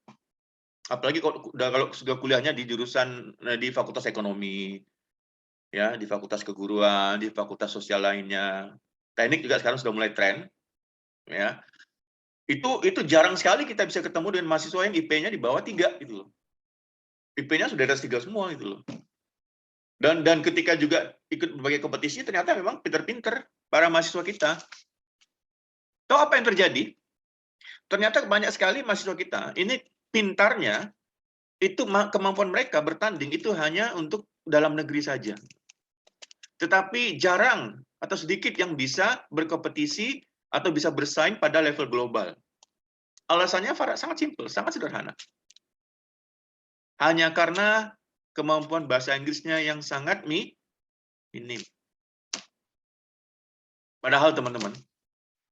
Apalagi kalau sudah kuliahnya di jurusan di Fakultas Ekonomi, ya di Fakultas Keguruan, di Fakultas Sosial lainnya. Teknik juga sekarang sudah mulai tren, ya. Itu jarang sekali kita bisa ketemu dengan mahasiswa yang IP-nya di bawah 3 gitu loh. IP-nya sudah di atas 3 semua gitu loh. Dan ketika juga ikut berbagai kompetisi ternyata memang pinter-pinter para mahasiswa kita. Tahu apa yang terjadi? Ternyata banyak sekali mahasiswa kita ini pintarnya itu kemampuan mereka bertanding itu hanya untuk dalam negeri saja. Tetapi jarang atau sedikit yang bisa berkompetisi atau bisa bersaing pada level global. Alasannya sangat simpel, sangat sederhana. Hanya karena kemampuan bahasa Inggrisnya yang sangat minim. Padahal teman-teman,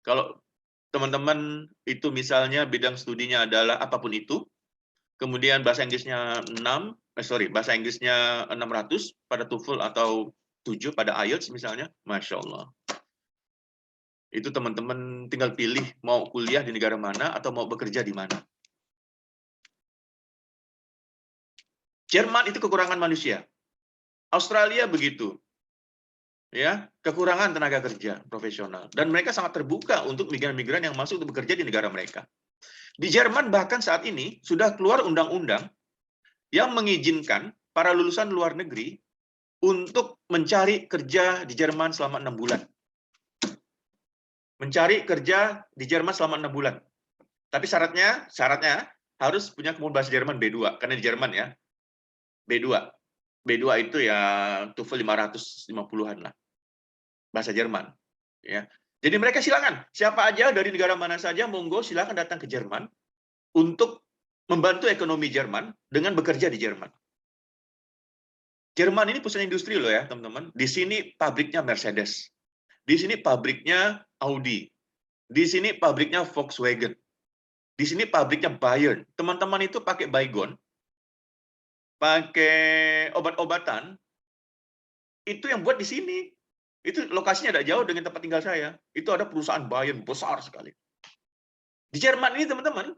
kalau teman-teman itu misalnya bidang studinya adalah apapun itu, kemudian bahasa Inggrisnya 600 pada TOEFL atau 7 pada IELTS misalnya, Masya Allah. Itu teman-teman tinggal pilih mau kuliah di negara mana atau mau bekerja di mana. Jerman itu kekurangan manusia. Australia begitu. Ya, kekurangan tenaga kerja profesional dan mereka sangat terbuka untuk migran-migran yang masuk untuk bekerja di negara mereka. Di Jerman bahkan saat ini sudah keluar undang-undang yang mengizinkan para lulusan luar negeri untuk mencari kerja di Jerman selama 6 bulan. Mencari kerja di Jerman selama 6 bulan. Tapi syaratnya harus punya kemampuan bahasa Jerman B2 karena di Jerman ya. B2. B2 itu ya TOEFL 550-an lah. Bahasa Jerman, ya. Jadi mereka silakan, siapa aja dari negara mana saja monggo silakan datang ke Jerman untuk membantu ekonomi Jerman dengan bekerja di Jerman. Jerman ini pusat industri loh ya, teman-teman. Di sini pabriknya Mercedes. Di sini pabriknya Audi. Di sini pabriknya Volkswagen. Di sini pabriknya Bayern. Teman-teman itu pakai Baygon, pakai obat-obatan, itu yang buat di sini. Itu lokasinya tidak jauh dengan tempat tinggal saya. Itu ada perusahaan Bayern besar sekali. Di Jerman ini, teman-teman,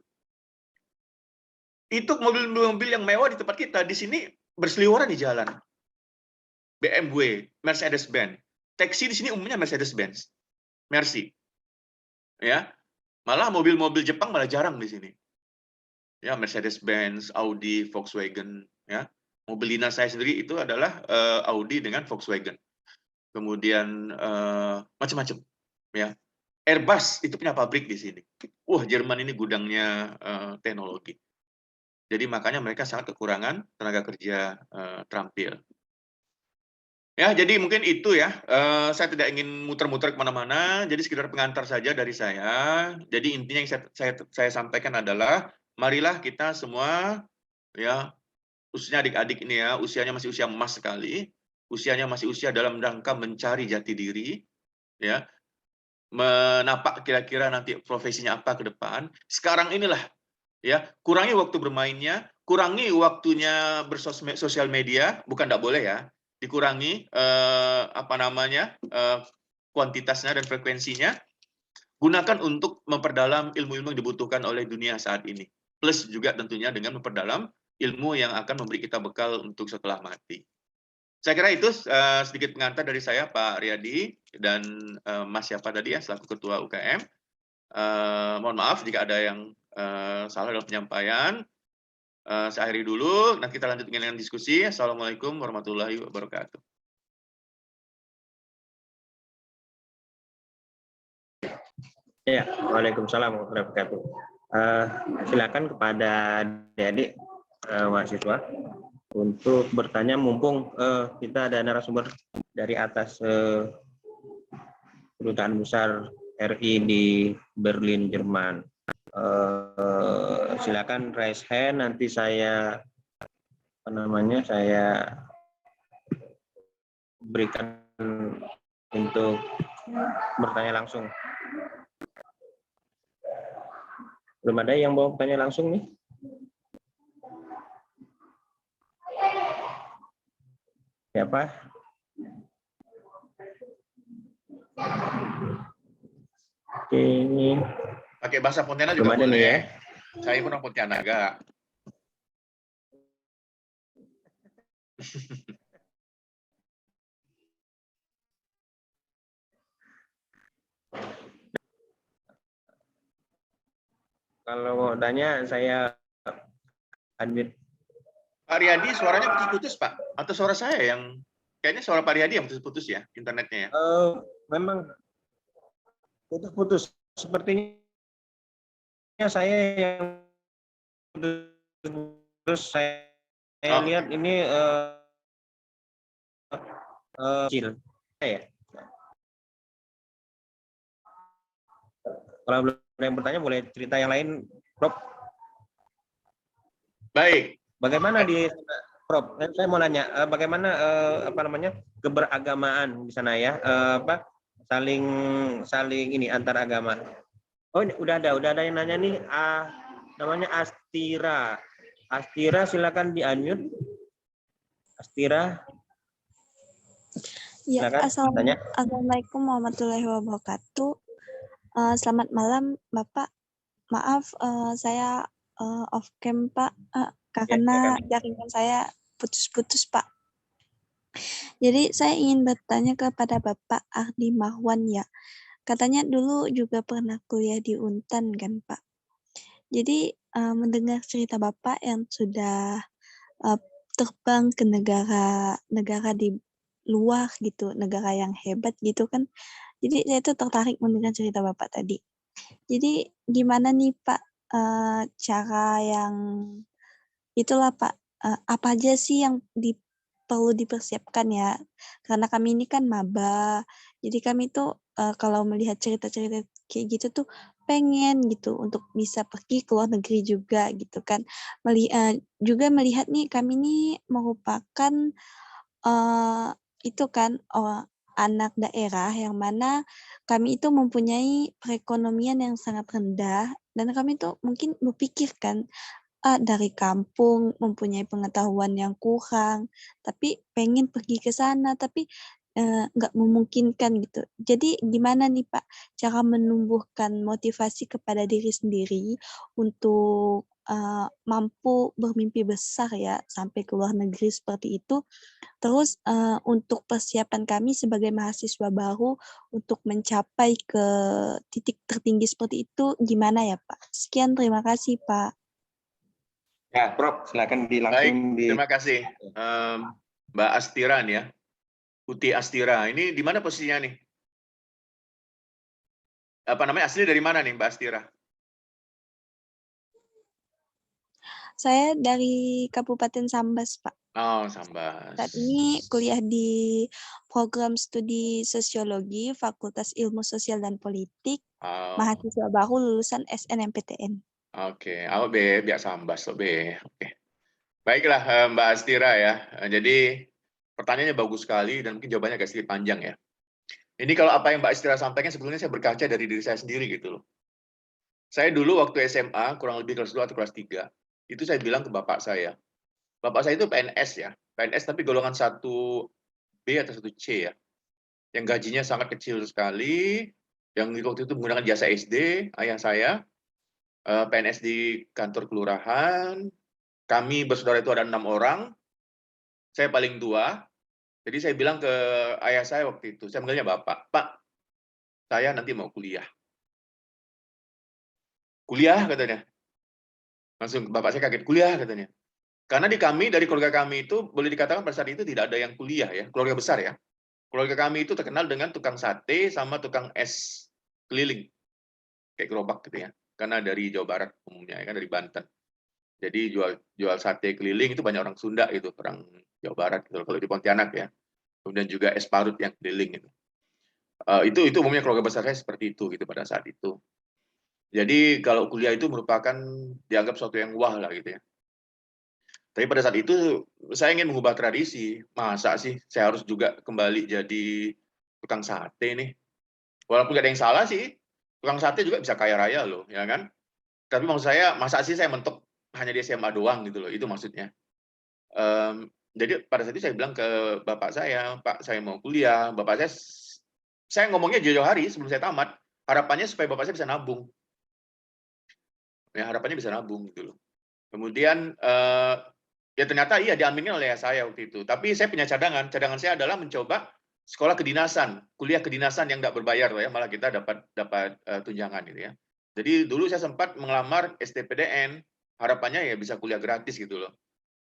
itu mobil-mobil yang mewah di tempat kita, di sini berseliweran di jalan. BMW, Mercedes-Benz. Taksi di sini umumnya Mercedes-Benz. Mercy. Ya. Malah mobil-mobil Jepang malah jarang di sini. Ya, Mercedes-Benz, Audi, Volkswagen, ya. Mobil dinas saya sendiri itu adalah Audi dengan Volkswagen. Kemudian macam-macam, ya. Airbus itu punya pabrik di sini. Wah, Jerman ini gudangnya teknologi. Jadi makanya mereka sangat kekurangan tenaga kerja terampil. Ya, jadi mungkin itu ya. Saya tidak ingin muter-muter kemana-mana. Jadi sekedar pengantar saja dari saya. Jadi intinya yang saya sampaikan adalah, marilah kita semua, ya, khususnya adik-adik ini ya, usianya masih usia emas sekali. Usianya masih usia dalam rangka mencari jati diri, ya, menapak kira-kira nanti profesinya apa ke depan. Sekarang inilah, ya, kurangi waktu bermainnya, kurangi waktunya bersosial media, bukan tidak boleh ya, dikurangi kuantitasnya dan frekuensinya, gunakan untuk memperdalam ilmu-ilmu yang dibutuhkan oleh dunia saat ini, plus juga tentunya dengan memperdalam ilmu yang akan memberi kita bekal untuk setelah mati. Saya kira itu sedikit pengantar dari saya, Pak Riyadi, dan Mas siapa tadi ya, selaku Ketua UKM. Mohon maaf jika ada yang salah dalam penyampaian. Saya akhiri dulu, nanti kita lanjut dengan diskusi. Assalamualaikum warahmatullahi wabarakatuh. Ya, waalaikumsalam warahmatullahi wabarakatuh. Silakan kepada adik-adik mahasiswa untuk bertanya, mumpung kita ada narasumber dari atas Kedutaan Besar RI di Berlin, Jerman. Silakan raise hand, nanti saya saya berikan untuk bertanya langsung. Belum ada yang mau bertanya langsung nih? Siapa? Oke, ini pakai bahasa Pontianak belum juga ada boleh. nih ya. Saya pun orang Pontianak. Kalau mau tanya, saya unmute. Pak Riyadi, suaranya putus-putus, Pak? Atau suara saya yang... Kayaknya suara Pak Riyadi yang putus-putus ya, internetnya ya? Memang putus-putus. Sepertinya saya yang putus. Saya lihat ini kecil. Ya. Kalau belum ada yang bertanya, boleh cerita yang lain, Prof. Baik. Bagaimana di Prof? Saya mau nanya, bagaimana keberagamaan di sana ya? Saling ini antar agama. Oh, ini udah ada yang nanya nih. Namanya Astira. Astira, silakan di-unmute. Astira. Ya, Silakan, Assalamualaikum warahmatullahi wabarakatuh. Selamat malam, Bapak. Maaf, saya off cam, Pak, karena jaringan saya putus-putus, Pak. Jadi saya ingin bertanya kepada Bapak Ardi Marwan ya. Katanya dulu juga pernah kuliah di Untan kan, Pak. Jadi mendengar cerita Bapak yang sudah terbang ke negara di luar gitu, negara yang hebat gitu kan. Jadi saya tuh tertarik mendengar cerita Bapak tadi. Jadi gimana nih Pak cara yang itulah Pak, apa aja sih yang perlu dipersiapkan ya? Karena kami ini kan maba, jadi kami tuh kalau melihat cerita-cerita kayak gitu tuh pengen gitu untuk bisa pergi ke luar negeri juga gitu kan. Juga melihat nih kami ini merupakan itu kan anak daerah yang mana kami itu mempunyai perekonomian yang sangat rendah dan kami itu mungkin berpikirkan dari kampung mempunyai pengetahuan yang kurang, tapi pengen pergi ke sana, tapi nggak memungkinkan gitu. Jadi gimana nih Pak cara menumbuhkan motivasi kepada diri sendiri untuk mampu bermimpi besar ya sampai ke luar negeri seperti itu. Terus untuk persiapan kami sebagai mahasiswa baru untuk mencapai ke titik tertinggi seperti itu gimana ya Pak? Sekian, terima kasih Pak. Ya, Prof, silakan Baik, langsung di. terima kasih. Mbak Astira nih ya. Putih Astira. Ini di mana posisinya nih? Apa namanya? Asli dari mana nih Mbak Astira? Saya dari Kabupaten Sambas, Pak. Oh, Sambas. Saat ini kuliah di program studi Sosiologi, Fakultas Ilmu Sosial dan Politik, mahasiswa baru lulusan SNMPTN. Oke, awak be biak Sambas lo be. Oke. Baiklah Mbak Astira ya. Jadi pertanyaannya bagus sekali dan mungkin jawabannya agak sedikit panjang ya. Ini kalau apa yang Mbak Astira sampaikan sebetulnya saya berkaca dari diri saya sendiri gitu loh. Saya dulu waktu SMA, kurang lebih kelas 2 atau kelas 3, itu saya bilang ke bapak saya. Bapak saya itu PNS ya. PNS tapi golongan 1B atau 1C ya. Yang gajinya sangat kecil sekali, yang waktu itu menggunakan jasa SD, ayah saya, PNS di kantor kelurahan, kami bersaudara itu ada 6 orang, saya paling tua, jadi saya bilang ke ayah saya waktu itu, saya manggilnya Bapak, Pak, saya nanti mau kuliah. Kuliah katanya. Langsung Bapak saya kaget, kuliah katanya. Karena di kami, dari keluarga kami itu, boleh dikatakan pada saat itu tidak ada yang kuliah ya, keluarga besar ya. Keluarga kami itu terkenal dengan tukang sate sama tukang es keliling. Kayak gerobak gitu ya. Karena dari Jawa Barat umumnya, ya kan dari Banten. Jadi jual sate keliling itu banyak orang Sunda itu, orang Jawa Barat gitu, kalau di Pontianak ya. Kemudian juga es parut yang keliling gitu. Itu umumnya keluarga besar saya seperti itu gitu pada saat itu. Jadi kalau kuliah itu merupakan dianggap sesuatu yang wah lah gitu ya. Tapi pada saat itu saya ingin mengubah tradisi. Masa sih saya harus juga kembali jadi tukang sate nih? Walaupun nggak ada yang salah sih, tukang sate juga bisa kaya raya loh, ya kan? Tapi maksud saya, masa sih saya mentok hanya di SMA doang gitu loh, itu maksudnya. Jadi pada saat itu saya bilang ke bapak saya, Pak saya mau kuliah, bapak saya ngomongnya jauh-jauh hari sebelum saya tamat, harapannya supaya bapak saya bisa nabung. Ya, harapannya bisa nabung gitu loh. Kemudian ya ternyata iya diaminin oleh saya waktu itu. Tapi saya punya cadangan saya adalah mencoba sekolah kedinasan, kuliah kedinasan yang nggak berbayar ya, malah kita dapat tunjangan gitu ya. Jadi dulu saya sempat mengelamar STPDN, harapannya ya bisa kuliah gratis gitu loh.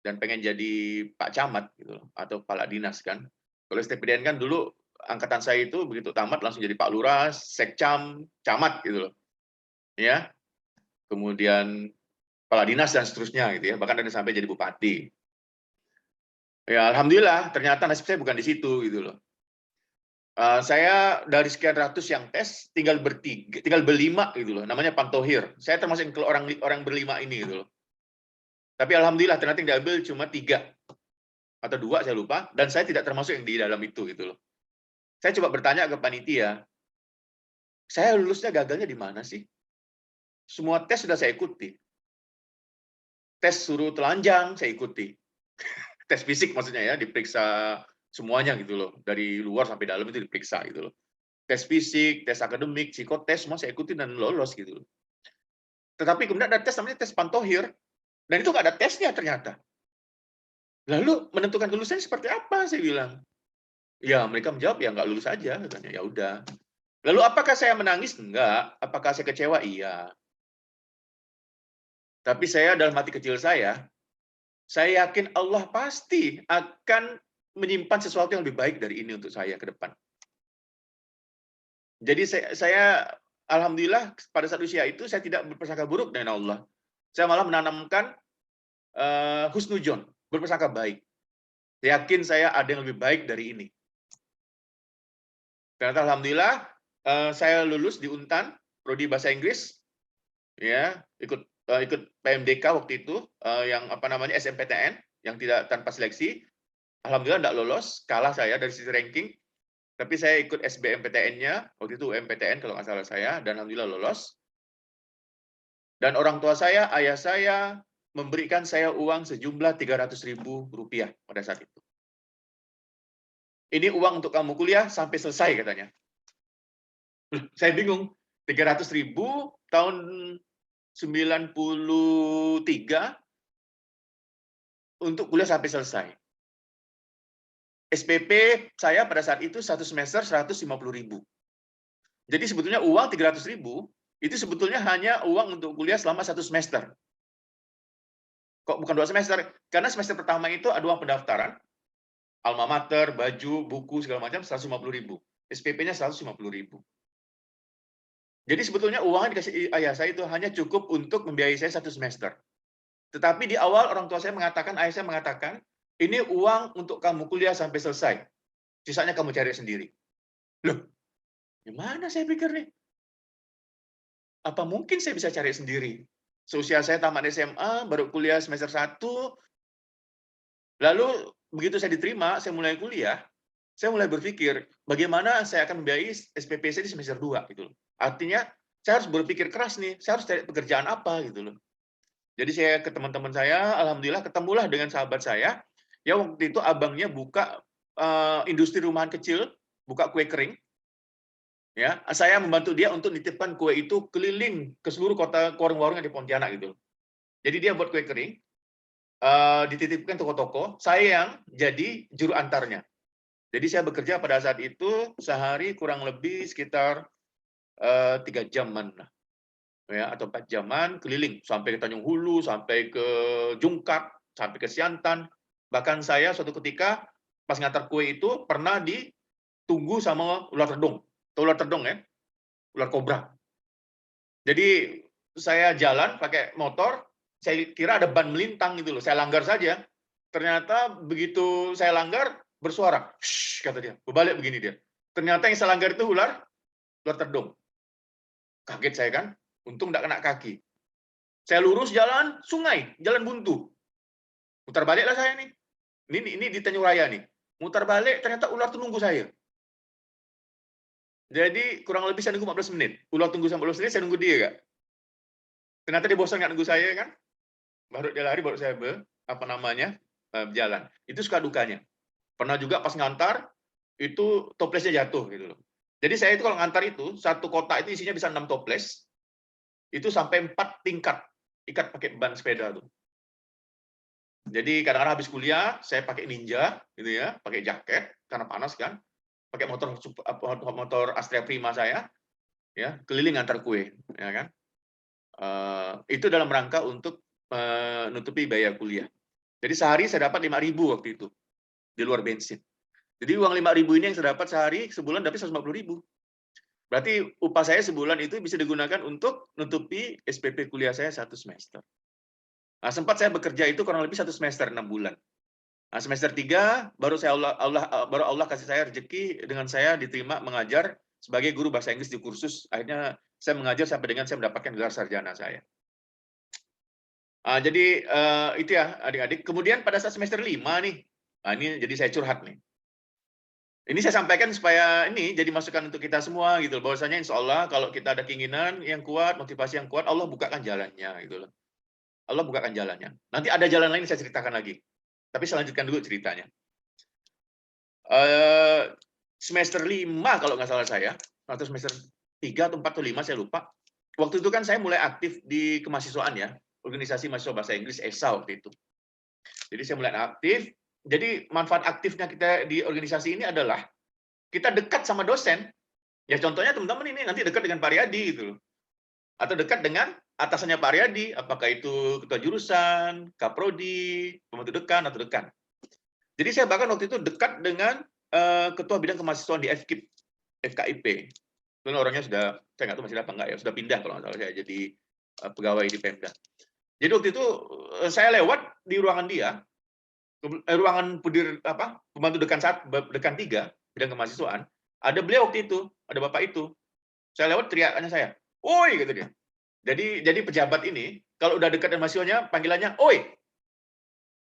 Dan pengen jadi Pak Camat gitu loh, atau Kepala Dinas kan. Kalau STPDN kan dulu angkatan saya itu begitu tamat langsung jadi Pak Lurah, Sekcam, Camat gitu loh. Ya. Kemudian Kepala Dinas dan seterusnya gitu ya, bahkan ada sampai jadi bupati. Ya alhamdulillah ternyata nasib saya bukan di situ gitu loh. Saya dari sekian ratus yang tes tinggal berlima gitu loh, namanya Pantohir. Saya termasuk orang berlima ini gitu loh. Tapi alhamdulillah ternyata yang diambil cuma 3 atau 2 saya lupa, dan saya tidak termasuk yang di dalam itu gitu loh. Saya coba bertanya ke panitia, saya lulusnya gagalnya di mana sih? Semua tes sudah saya ikuti. Tes suruh telanjang saya ikuti. Tes fisik maksudnya ya, diperiksa semuanya gitu loh, dari luar sampai dalam itu diperiksa gitu loh. Tes fisik, tes akademik, psikotes semua saya ikuti dan lolos gitu loh. Tetapi kemudian ada tes namanya tes Pantohir, dan itu nggak ada tesnya ternyata. Lalu menentukan lulusannya seperti apa saya bilang. Ya mereka menjawab ya nggak lulus aja katanya. Ya udah. Lalu apakah saya menangis? Enggak. Apakah saya kecewa? Iya. Tapi saya dalam hati kecil saya yakin Allah pasti akan menyimpan sesuatu yang lebih baik dari ini untuk saya ke depan. Jadi saya alhamdulillah pada saat usia itu saya tidak berprasangka buruk dengan Allah. Saya malah menanamkan husnudzon, berprasangka baik. Yakin saya ada yang lebih baik dari ini. Ternyata alhamdulillah saya lulus di Untan, prodi bahasa Inggris, ya ikut PMDK waktu itu, yang apa namanya SMPTN, yang tidak tanpa seleksi. Alhamdulillah tidak lolos, kalah saya dari sisi ranking. Tapi saya ikut SBMPTN-nya, waktu itu UMPTN kalau nggak salah saya, dan alhamdulillah lolos. Dan orang tua saya, ayah saya, memberikan saya uang sejumlah Rp300.000 pada saat itu. Ini uang untuk kamu kuliah sampai selesai katanya. Saya bingung, 300.000 tahun 93 untuk kuliah sampai selesai. SPP saya pada saat itu satu semester 150.000. Jadi sebetulnya uang 300.000 itu sebetulnya hanya uang untuk kuliah selama 1 semester. Kok bukan 2 semester? Karena semester pertama itu ada uang pendaftaran, alma mater, baju, buku segala macam 150.000. SPP-nya 150.000. Jadi sebetulnya uang yang dikasih ayah saya itu hanya cukup untuk membiayai saya 1 semester. Tetapi di awal orang tua saya mengatakan, ayah saya mengatakan, ini uang untuk kamu kuliah sampai selesai. Sisanya kamu cari sendiri. Loh, gimana saya pikir nih? Apa mungkin saya bisa cari sendiri? Seusia saya tamat SMA, baru kuliah semester 1. Lalu begitu saya diterima, saya mulai kuliah, saya mulai berpikir, bagaimana saya akan membiayai SPP saya di semester 2 gitu loh. Artinya saya harus berpikir keras nih, saya harus cari pekerjaan apa gitu loh. Jadi saya ke teman-teman saya, alhamdulillah ketemulah dengan sahabat saya. Ya waktu itu abangnya buka industri rumahan kecil, buka kue kering. Ya, saya membantu dia untuk nitipkan kue itu keliling ke seluruh kota warung-warung yang di Pontianak gitu. Jadi dia buat kue kering, dititipkan toko-toko. Saya yang jadi juru antarnya. Jadi saya bekerja pada saat itu sehari kurang lebih sekitar 3 jaman lah. Ya, atau 4 jaman keliling sampai ke Tanjung Hulu, sampai ke Jungkat, sampai ke Siantan. Bahkan saya suatu ketika pas ngantar kue itu pernah ditunggu sama ular tedung. Tahu ular tedung ya? Ular kobra. Jadi saya jalan pakai motor, saya kira ada ban melintang gitu loh. Saya langgar saja. Ternyata begitu saya langgar bersuara, "Shh," kata dia. Berbalik begini dia. Ternyata yang saya langgar itu ular tedung. Kaget saya kan, untung tidak kena kaki. Saya lurus jalan sungai, jalan buntu. Mutar baliklah saya nih. Ini di Tanjung Raya nih. Mutar balik, ternyata ular itu nunggu saya. Jadi kurang lebih saya nunggu 15 menit. Ular tunggu sampai 15 menit, saya nunggu dia Kak. Ternyata dia bosan nggak nunggu saya kan. Baru dia lari, baru saya berjalan. Itu suka dukanya. Pernah juga pas ngantar, itu toplesnya jatuh gitu loh. Jadi saya itu kalau ngantar itu, satu kotak itu isinya bisa 6 toples, itu sampai 4 tingkat, ikat pakai ban sepeda tuh. Jadi kadang-kadang habis kuliah, saya pakai Ninja, gitu ya, pakai jaket, karena panas kan, pakai motor Astrea Prima saya, ya, keliling antar kue, ya kan. Itu dalam rangka untuk menutupi biaya kuliah. Jadi sehari saya dapat 5.000 waktu itu, di luar bensin. Jadi uang 5.000 ini yang saya dapat sehari, sebulan dapat 150.000. Berarti upah saya sebulan itu bisa digunakan untuk nutupi SPP kuliah saya 1 semester. Nah, sempat saya bekerja itu kurang lebih 1 semester 6 bulan. Nah, semester 3 baru Allah kasih saya rezeki dengan saya diterima mengajar sebagai guru bahasa Inggris di kursus. Akhirnya saya mengajar sampai dengan saya mendapatkan gelar sarjana saya. Jadi itu ya adik-adik. Kemudian pada saat semester 5 nih, ini jadi saya curhat nih. Ini saya sampaikan supaya ini jadi masukan untuk kita semua gitu. Bahwasanya insya Allah kalau kita ada keinginan yang kuat, motivasi yang kuat, Allah bukakan jalannya gitu loh. Allah bukakan jalannya. Nanti ada jalan lain saya ceritakan lagi. Tapi saya lanjutkan dulu ceritanya. Semester 5 kalau nggak salah saya, atau semester 3 atau 4 atau 5 saya lupa. Waktu itu kan saya mulai aktif di kemahasiswaan ya, organisasi mahasiswa bahasa Inggris ESA waktu itu. Jadi saya mulai aktif. Jadi manfaat aktifnya kita di organisasi ini adalah kita dekat sama dosen. Ya contohnya teman-teman ini nanti dekat dengan Pak Riyadi gitu loh. Atau dekat dengan atasannya Pak Riyadi, apakah itu ketua jurusan, kaprodi, pembantu dekan atau dekan. Jadi saya bahkan waktu itu dekat dengan ketua bidang kemahasiswaan di FKIP. Itu orangnya sudah, saya nggak tahu masih ada apa enggak ya, sudah pindah kalau nggak salah saya jadi pegawai di Pemda. Jadi waktu itu saya lewat di ruangan dia, ruangan pembantu dekan 3 bidang kemahasiswaan, ada beliau waktu itu, ada bapak itu. Saya lewat teriakannya saya, "Oi," gitu dia. Jadi pejabat ini kalau udah dekat dengan mahasiswanya panggilannya, "Oi.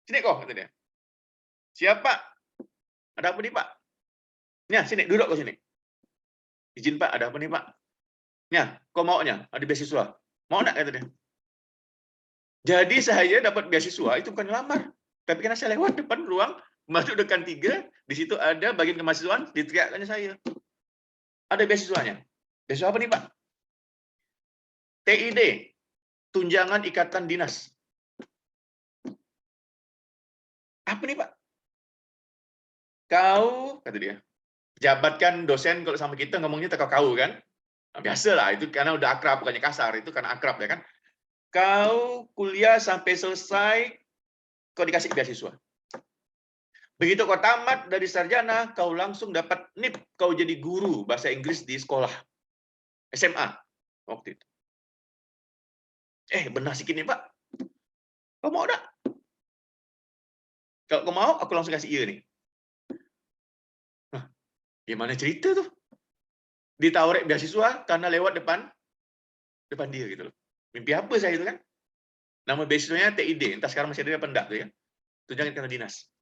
Sini kok," gitu dia. "Siapa?" Ada apa nih Pak? Nya, sini, duduk ke sini. Izin Pak, ada apa nih Pak? Nya, kok maunya? Ada beasiswa. Mau enggak kata dia. Jadi saya dapat beasiswa itu bukan lamar. Tapi karena saya lewat depan ruang, masuk dekan 3, di situ ada bagian kemahasiswaan, diteriakkannya saya. Ada beasiswanya. Beasiswa apa nih Pak? TID, Tunjangan Ikatan Dinas. Apa nih Pak? Kau, kata dia, jabatkan dosen kalau sama kita ngomongnya tak kau kan? Nah, biasalah, itu karena udah akrab, bukannya kasar, itu karena akrab ya kan? Kau kuliah sampai selesai, kau dikasih beasiswa. Begitu kau tamat dari sarjana, kau langsung dapat NIP, kau jadi guru bahasa Inggris di sekolah SMA waktu itu. Benar sikit nih Pak. Kau mau enggak? Kalau kau mau, aku langsung kasih iya nih. Gimana cerita tuh? Ditawarin beasiswa karena lewat depan dia gitu loh. Mimpi apa saya itu kan? Nama beasiswanya TID, entah sekarang masih ada apa enggak tuh ya. Tunjangan Ikatan Dinas.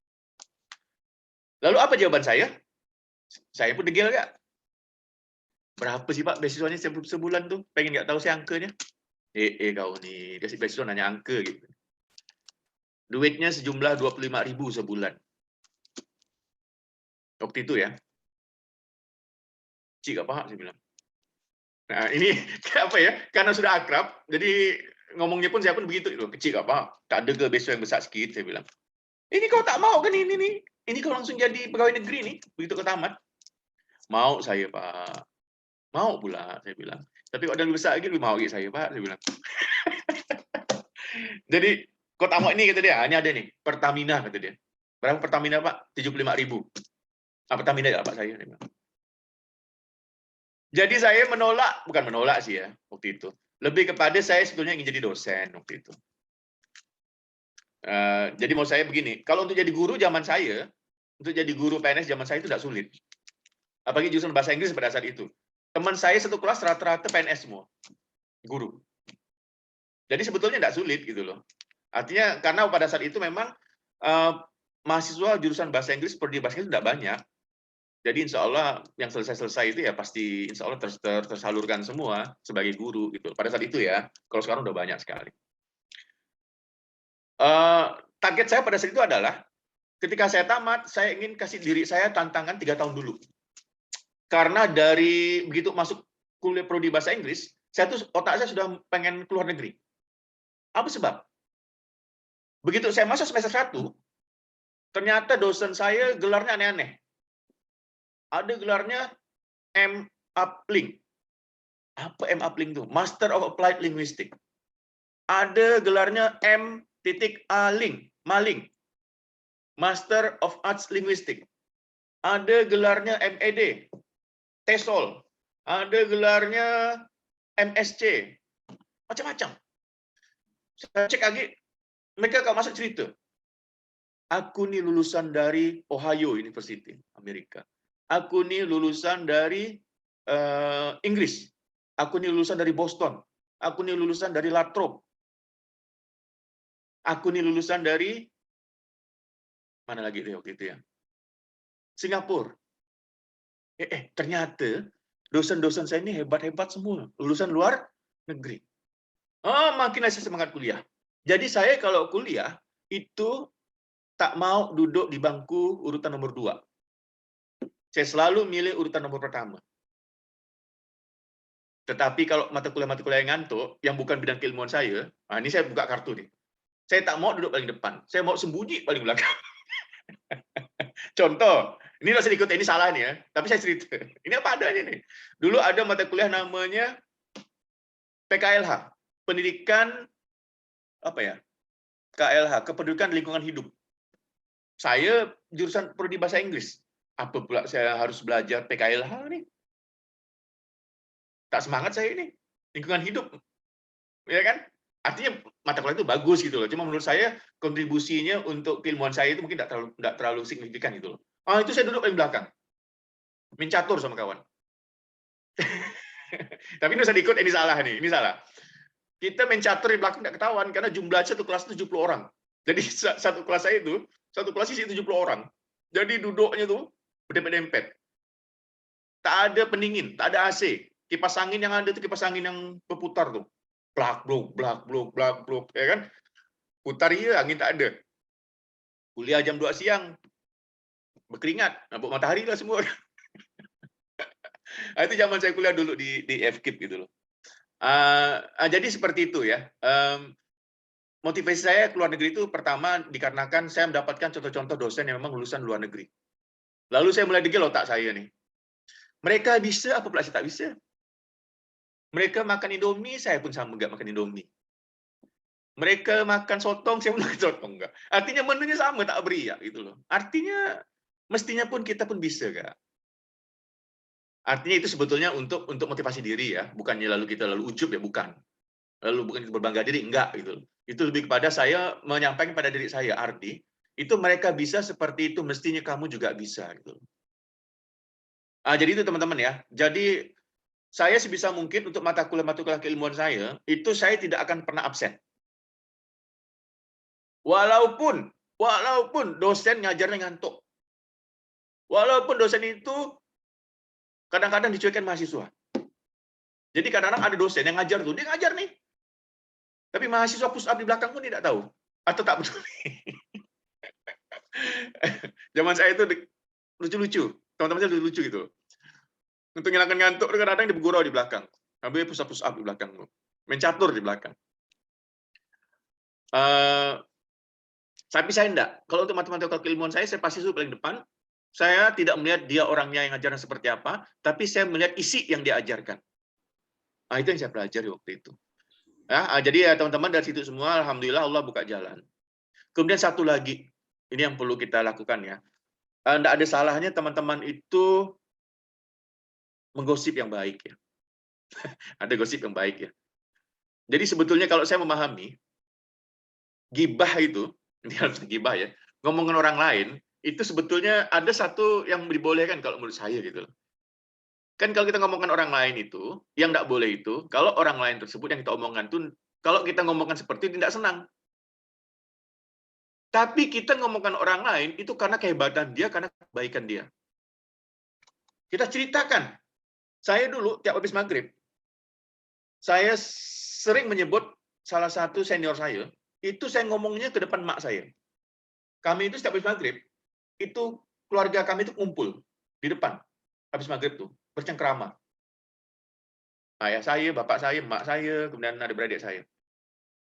Lalu apa jawaban saya? Saya pun degil enggak? Berapa sih Pak beasiswanya sebulan tuh? Pengen nggak tahu saya angkanya? Kau nih, kasih beasiswa nanya angka gitu. Duitnya sejumlah 25.000 sebulan. Waktu itu ya. Cik, gak paham, saya bilang. Nah, ini apa ya? Karena sudah akrab, jadi ngomongnya pun saya pun begitu. Kecil gak paham. Tak ada ke beasiswa yang besar sedikit, saya bilang. Ini kau tak mau kan ini nih? Ini kau langsung jadi pegawai negeri nih, begitu kau tamat. Mau saya, Pak. Mau pula, saya bilang. Tapi kalau ada lebih besar lagi, lebih mau lagi saya, Pak, saya bilang. Jadi, kau tak mau ini, kata dia. Ini ada nih, Pertamina, kata dia. Berapa Pertamina, Pak? 75.000. Pertamina ya, Pak, saya bilang. Jadi saya menolak, bukan menolak sih ya, waktu itu. Lebih kepada saya sebetulnya ingin jadi dosen waktu itu. Jadi mau saya begini, kalau untuk jadi guru zaman saya, untuk jadi guru PNS zaman saya itu tidak sulit. Apalagi jurusan bahasa Inggris pada saat itu. Teman saya satu kelas rata-rata PNS semua, guru. Jadi sebetulnya tidak sulit gitu loh. Artinya karena pada saat itu memang mahasiswa jurusan bahasa Inggris, prodi bahasa Inggris tidak banyak. Jadi insya Allah yang selesai-selesai itu ya pasti insya Allah tersalurkan semua sebagai guru gitu. Pada saat itu ya, kalau sekarang udah banyak sekali. Target saya pada saat itu adalah ketika saya tamat, saya ingin kasih diri saya tantangan 3 tahun dulu. Karena dari begitu masuk kuliah prodi bahasa Inggris, otak saya sudah pengen keluar negeri. Apa sebab? Begitu saya masuk semester 1, ternyata dosen saya gelarnya aneh-aneh. Ada gelarnya M. Upling. Apa M. Upling itu? Master of Applied Linguistics. Ada gelarnya M. Aling, Maling. Master of Arts Linguistics. Ada gelarnya MED, TESOL. Ada gelarnya MSc. Macam-macam. Saya cek lagi, mereka kalau masuk cerita. Aku nih lulusan dari Ohio University, Amerika. Aku nih lulusan dari Inggris. Aku nih lulusan dari Boston. Aku nih lulusan dari Latrobe. Aku nih lulusan dari mana lagi deh waktu itu ya? Singapura. Ternyata dosen-dosen saya ini hebat-hebat semua, lulusan luar negeri. Makin saya semangat kuliah. Jadi saya kalau kuliah itu tak mau duduk di bangku urutan nomor 2. Saya selalu milih urutan nomor pertama. Tetapi kalau mata kuliah yang ngantuk, yang bukan bidang keilmuan saya, ini saya buka kartu nih. Saya tak mau duduk paling depan. Saya mau sembunyi paling belakang. Contoh, ini nggak usah ikut, ini salah nih ya. Tapi saya cerita. Ini apa adanya nih. Dulu ada mata kuliah namanya PKLH. Pendidikan, apa ya? KLH, Kependudukan Lingkungan Hidup. Saya jurusan prodi bahasa Inggris. Apa pula saya harus belajar PKLH nih? Tak semangat saya ini. Lingkungan hidup. Ya kan? Artinya mata kuliah itu bagus gitu loh. Cuma menurut saya kontribusinya untuk keilmuan saya itu mungkin tidak terlalu signifikan gitu loh. Itu saya duduk paling belakang. Mencatur sama kawan. Tapi ini usah diikut, ini salah nih. Ini salah. Kita mencatur di belakang tidak ketahuan karena jumlah satu kelas 70 orang. Jadi satu kelas saya itu, satu kelas isi 70 orang. Jadi duduknya tuh berdempet-dempet. Tak ada pendingin, tak ada AC. Kipas angin yang ada itu kipas angin yang berputar tuh. Blak, bluk, blak, bluk, blak, bluk, ya kan? Putar iya, angin tak ada. Kuliah jam 2 siang, berkeringat, nampak matahari lah semua. Itu zaman saya kuliah dulu di FKIP gitu loh. Jadi seperti itu ya. Motivasi saya keluar negeri itu pertama dikarenakan saya mendapatkan contoh-contoh dosen yang memang lulusan luar negeri. Lalu saya mulai degil otak saya nih. Mereka bisa, apa pula saya tak bisa? Mereka makan Indomie, saya pun sama enggak makan Indomie. Mereka makan sotong, saya pun makan sotong enggak. Artinya menunya sama, tak beri ya gitu loh. Artinya mestinya pun kita pun bisa enggak? Artinya itu sebetulnya untuk motivasi diri ya, bukannya lalu kita lalu ujub ya, bukan. Lalu bukan itu berbangga diri, enggak gitu loh. Itu lebih kepada saya menyampaikan pada diri saya, Ardi, itu mereka bisa seperti itu, mestinya kamu juga bisa gitu. Jadi itu teman-teman ya. Jadi saya sebisa mungkin untuk mata kuliah keilmuan saya, itu saya tidak akan pernah absen. Walaupun dosen ngajarnya ngantuk. Walaupun dosen itu kadang-kadang dicuekin mahasiswa. Jadi kadang-kadang ada dosen yang ngajar tuh, dia ngajar nih. Tapi mahasiswa push up di belakang pun tidak tahu. Atau tak peduli. Zaman saya itu lucu-lucu. Teman-teman saya lucu gitu. Untuk ngilangkan ngantuk, kadang-kadang dia bergurau di belakang. Ambil push up di belakang. Main catur di belakang. Tapi saya enggak. Kalau untuk matematika keilmuan saya pasti itu paling depan. Saya tidak melihat dia orangnya yang ngajarnya seperti apa, tapi saya melihat isi yang dia ajarkan. Itu yang saya pelajari waktu itu. Jadi ya teman-teman dari situ semua, alhamdulillah Allah buka jalan. Kemudian satu lagi, ini yang perlu kita lakukan ya. Tidak ada salahnya teman-teman itu menggosip yang baik ya. Ada gosip yang baik ya. Jadi sebetulnya kalau saya memahami, gibah itu, ini harus gibah ya, ngomongin orang lain, itu sebetulnya ada satu yang dibolehkan kalau menurut saya gitu loh. Kan kalau kita ngomongkan orang lain itu, yang tidak boleh itu, kalau orang lain tersebut yang kita omongkan itu, kalau kita ngomongkan seperti itu tidak senang. Tapi kita ngomongkan orang lain itu karena kehebatan dia, karena kebaikan dia. Kita ceritakan. Saya dulu tiap habis maghrib, saya sering menyebut salah satu senior saya, itu saya ngomongnya ke depan mak saya. Kami itu setiap habis maghrib, itu keluarga kami itu kumpul di depan habis maghrib tuh bercengkrama. Ayah saya, bapak saya, mak saya, kemudian ada beradik saya.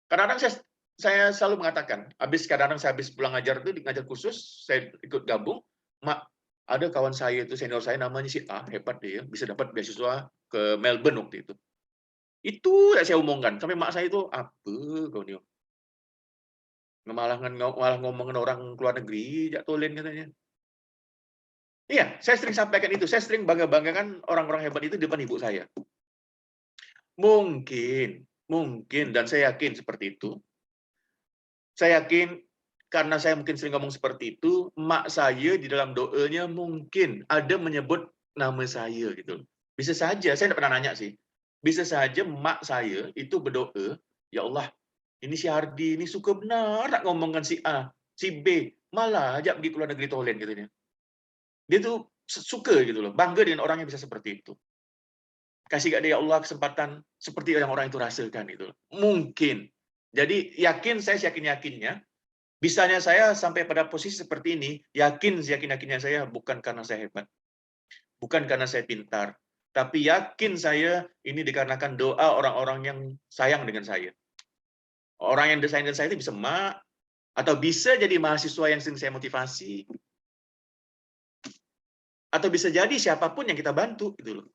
Kadang-kadang saya selalu mengatakan, kadang-kadang saya habis pulang ngajar itu ngajar khusus, saya ikut gabung, mak ada kawan saya itu senior saya namanya si A, hebat dia, bisa dapat beasiswa ke Melbourne waktu itu. Itu yang saya omongkan sampai mak saya itu apa kau nih? Malah ngomongin orang luar negeri, jak tolen katanya. Iya, saya sering sampaikan itu. Saya sering bangga-banggakan orang-orang hebat itu di depan ibu saya. Mungkin, dan saya yakin seperti itu. Saya yakin karena saya mungkin sering ngomong seperti itu, mak saya di dalam doanya mungkin ada menyebut nama saya gitu. Bisa saja, saya tidak pernah nanya sih. Bisa saja mak saya itu berdoa, ya Allah, ini si Hardi ini suka benar nak ngomongkan si A, si B, malah ajak pergi ke luar negeri tolen katanya. Dia tuh suka gitu loh, bangga dengan orang yang bisa seperti itu. Kasih gak dia Allah kesempatan seperti yang orang itu rasakan itu. Mungkin. Jadi saya yakin-yakinnya, bisanya saya sampai pada posisi seperti ini, yakin-yakinnya saya bukan karena saya hebat. Bukan karena saya pintar. Tapi yakin saya ini dikarenakan doa orang-orang yang sayang dengan saya. Orang yang sayang dengan saya itu bisa mak, atau bisa jadi mahasiswa yang sering saya motivasi, atau bisa jadi siapapun yang kita bantu gitu loh.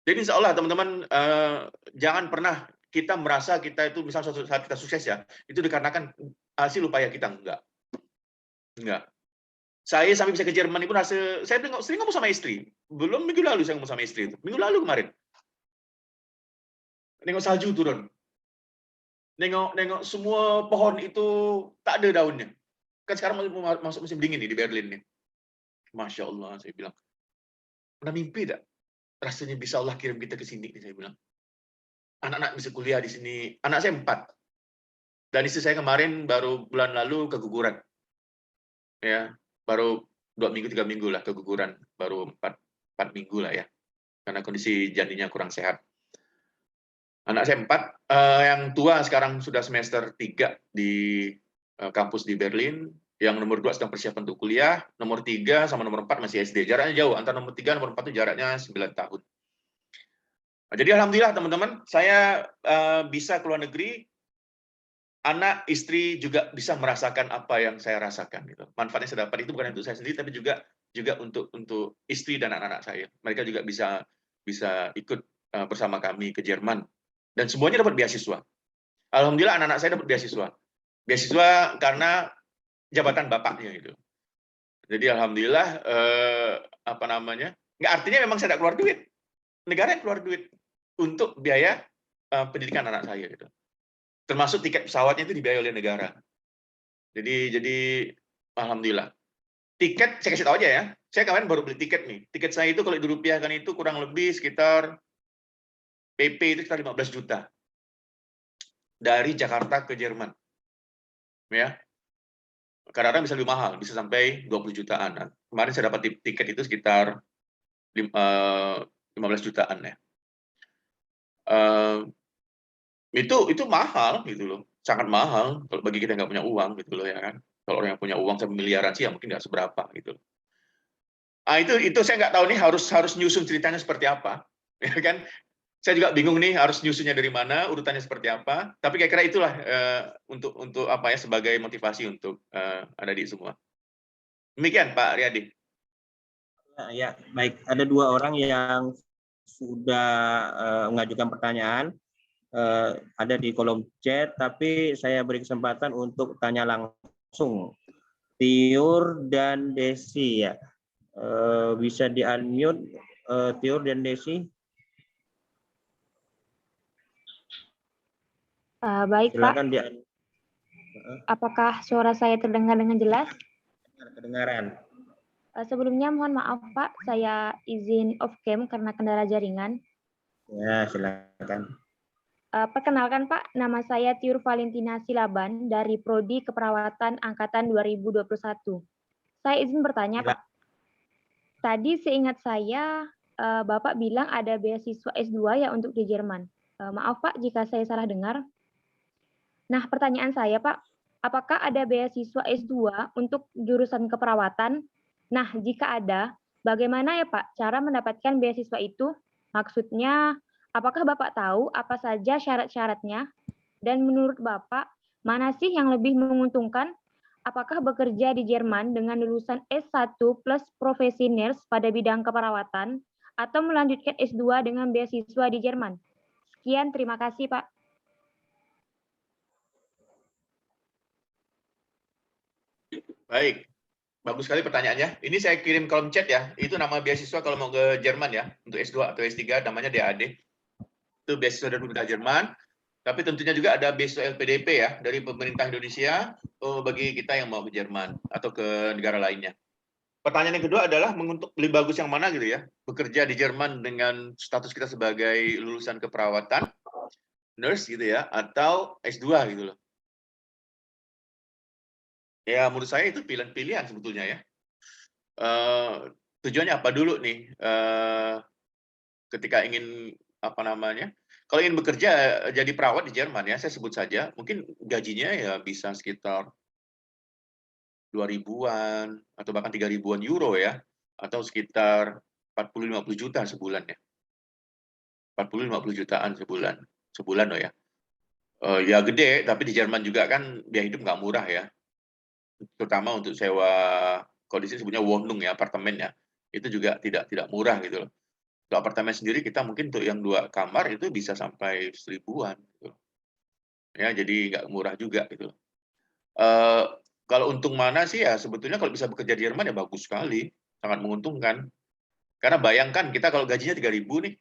Jadi insya Allah teman-teman jangan pernah kita merasa kita itu misal suatu saat kita sukses ya, itu dikarenakan hasil upaya kita, enggak. Saya sampai bisa ke Jerman pun hasil, saya sering ngomong sama istri. Belum minggu lalu saya ngomong sama istri itu. Minggu lalu kemarin. Nengok salju turun. Nengok semua pohon itu tak ada daunnya. Kan sekarang masuk musim dingin nih di Berlin nih. Masya Allah, saya bilang. Pernah mimpi tak? Rasanya bisa Allah kirim kita ke sini, saya bilang. Anak-anak bisa kuliah di sini. Anak saya 4. Dan istri saya kemarin baru bulan lalu keguguran. Ya, baru 2 minggu 3 minggu lah keguguran, baru 4 minggu lah ya, karena kondisi janinnya kurang sehat. Anak saya 4, yang tua sekarang sudah semester 3 di kampus di Berlin, yang nomor 2 sedang persiapan untuk kuliah, nomor 3 sama nomor 4 masih SD. Jaraknya jauh, antara nomor 3 dan nomor 4 itu jaraknya 9 tahun. Nah, jadi alhamdulillah teman-teman, saya bisa keluar negeri, anak, istri juga bisa merasakan apa yang saya rasakan. Gitu. Manfaatnya saya dapat itu bukan untuk saya sendiri, tapi juga untuk istri dan anak-anak saya. Mereka juga bisa ikut bersama kami ke Jerman. Dan semuanya dapat beasiswa. Alhamdulillah anak-anak saya dapat beasiswa. Beasiswa karena jabatan bapaknya gitu. Jadi alhamdulillah nggak artinya memang saya tidak keluar duit. Negara yang keluar duit untuk biaya pendidikan anak saya gitu. Termasuk tiket pesawatnya itu dibiayai oleh negara. Jadi alhamdulillah. Tiket saya kasih tahu aja ya. Saya kemarin baru beli tiket nih. Tiket saya itu kalau dirupiahkan itu kurang lebih sekitar PP itu sekitar 15 juta. Dari Jakarta ke Jerman. Ya. Kadang-kadang bisa lebih mahal, bisa sampai 20 jutaan. Nah, kemarin saya dapat tiket itu sekitar 15 jutaan ya. Itu mahal gitu loh, sangat mahal kalau bagi kita yang nggak punya uang gitu loh ya kan. Kalau orang yang punya uang sampai miliaran sih ya mungkin nggak seberapa gitu. Itu saya nggak tahu nih harus nyusun ceritanya seperti apa, ya kan? Saya juga bingung nih harus nyusunnya dari mana, urutannya seperti apa. Tapi kira-kira itulah untuk apa ya sebagai motivasi untuk adik-adik semua. Demikian Pak Riyadi. Ya, baik. Ada 2 orang yang sudah mengajukan pertanyaan. Ada di kolom chat, tapi saya beri kesempatan untuk tanya langsung. Tiur dan Desi ya. Bisa di-unmute Tiur dan Desi. Baik, Silakan Pak. Apakah suara saya terdengar dengan jelas? Kedengaran. Sebelumnya mohon maaf, Pak. Saya izin off cam karena kendala jaringan. Ya, silakan. Perkenalkan, Pak. Nama saya Tiur Valentina Silaban dari Prodi Keperawatan Angkatan 2021. Saya izin bertanya, Pak. Tadi seingat saya, Bapak bilang ada beasiswa S2 ya untuk di Jerman. Maaf, Pak, jika saya salah dengar. Nah, pertanyaan saya, Pak, apakah ada beasiswa S2 untuk jurusan keperawatan? Nah, jika ada, bagaimana ya Pak cara mendapatkan beasiswa itu? Maksudnya, apakah Bapak tahu apa saja syarat-syaratnya? Dan menurut Bapak, mana sih yang lebih menguntungkan? Apakah bekerja di Jerman dengan lulusan S1 plus profesi nurse pada bidang keperawatan, atau melanjutkan S2 dengan beasiswa di Jerman? Sekian, terima kasih Pak. Baik, bagus sekali pertanyaannya. Ini saya kirim kolom chat ya. Itu nama beasiswa kalau mau ke Jerman ya, untuk S2 atau S3 namanya DAD. Itu beasiswa dari pemerintah Jerman. Tapi tentunya juga ada beasiswa LPDP ya dari pemerintah Indonesia bagi kita yang mau ke Jerman atau ke negara lainnya. Pertanyaan yang kedua adalah lebih bagus yang mana gitu ya? Bekerja di Jerman dengan status kita sebagai lulusan keperawatan, nurse gitu ya, atau S2 gitu loh. Ya, menurut saya itu pilihan-pilihan sebetulnya ya. Tujuannya apa dulu nih? Ketika ingin kalau ingin bekerja jadi perawat di Jerman ya, saya sebut saja, mungkin gajinya ya bisa sekitar 2.000-an atau bahkan 3.000-an euro ya, atau sekitar 40-50 juta sebulan ya. 40-50 jutaan sebulan loh ya. Ya gede, tapi di Jerman juga kan biaya hidup nggak murah ya. Terutama untuk sewa, kalau di sini sebutnya Wohnung ya, apartemen ya, itu juga tidak murah gitu loh. Untuk apartemen sendiri kita mungkin untuk yang 2 kamar itu bisa sampai 1.000-an gitu. Ya, jadi nggak murah juga gitu loh. Kalau untung mana sih ya sebetulnya kalau bisa bekerja di Jerman ya bagus sekali, sangat menguntungkan. Karena bayangkan kita kalau gajinya 3.000 nih,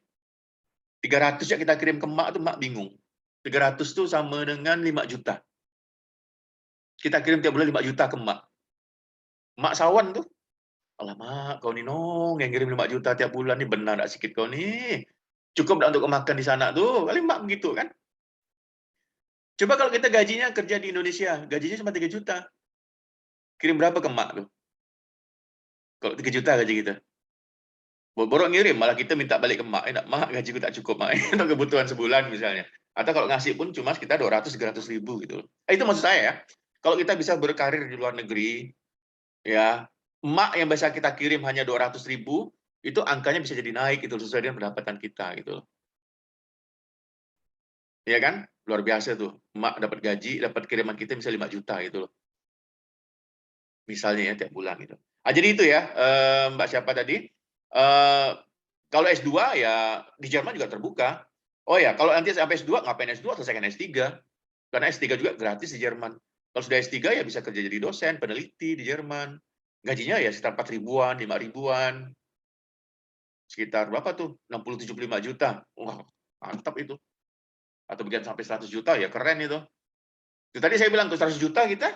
300 ya kita kirim ke mak tuh mak bingung. 300 tuh sama dengan 5 juta. Kita kirim tiap bulan 5 juta ke mak. Mak sawan tuh. Alamak, kau nih nong yang kirim 5 juta tiap bulan nih benar enggak sedikit kau nih. Cukup enggak untuk makan di sana tuh? Kali mak begitu kan. Coba kalau kita gajinya kerja di Indonesia, gajinya cuma 3 juta. Kirim berapa ke mak tuh? Kalau 3 juta gaji kita. Borok ngirim, malah kita minta balik ke mak. Mak, gajiku tak cukup, mak. Untuk kebutuhan sebulan misalnya. Atau kalau ngasih pun cuma sekitar 200-300 ribu gitu. Itu maksud saya ya. Kalau kita bisa berkarir di luar negeri, ya, mak yang biasa kita kirim hanya 200 ribu, itu angkanya bisa jadi naik gitu sesuai dengan pendapatan kita gitu. Iya kan? Luar biasa tuh. Mak dapat gaji, dapat kiriman kita bisa 5 juta gitu loh. Misalnya ya tiap bulan gitu. Jadi itu ya, Mbak siapa tadi? Kalau S2 ya di Jerman juga terbuka. Oh ya, kalau nanti sampai S2, ngapain S2? Selesaikan S3. Karena S3 juga gratis di Jerman. Kalau sudah S3 ya bisa kerja jadi dosen, peneliti di Jerman. Gajinya ya sekitar 4 ribuan, 5 ribuan. Sekitar berapa tuh? 60-75 juta. Wah, mantap itu. Atau bagian sampai 100 juta, ya keren itu. Itu tadi saya bilang tuh 100 juta kita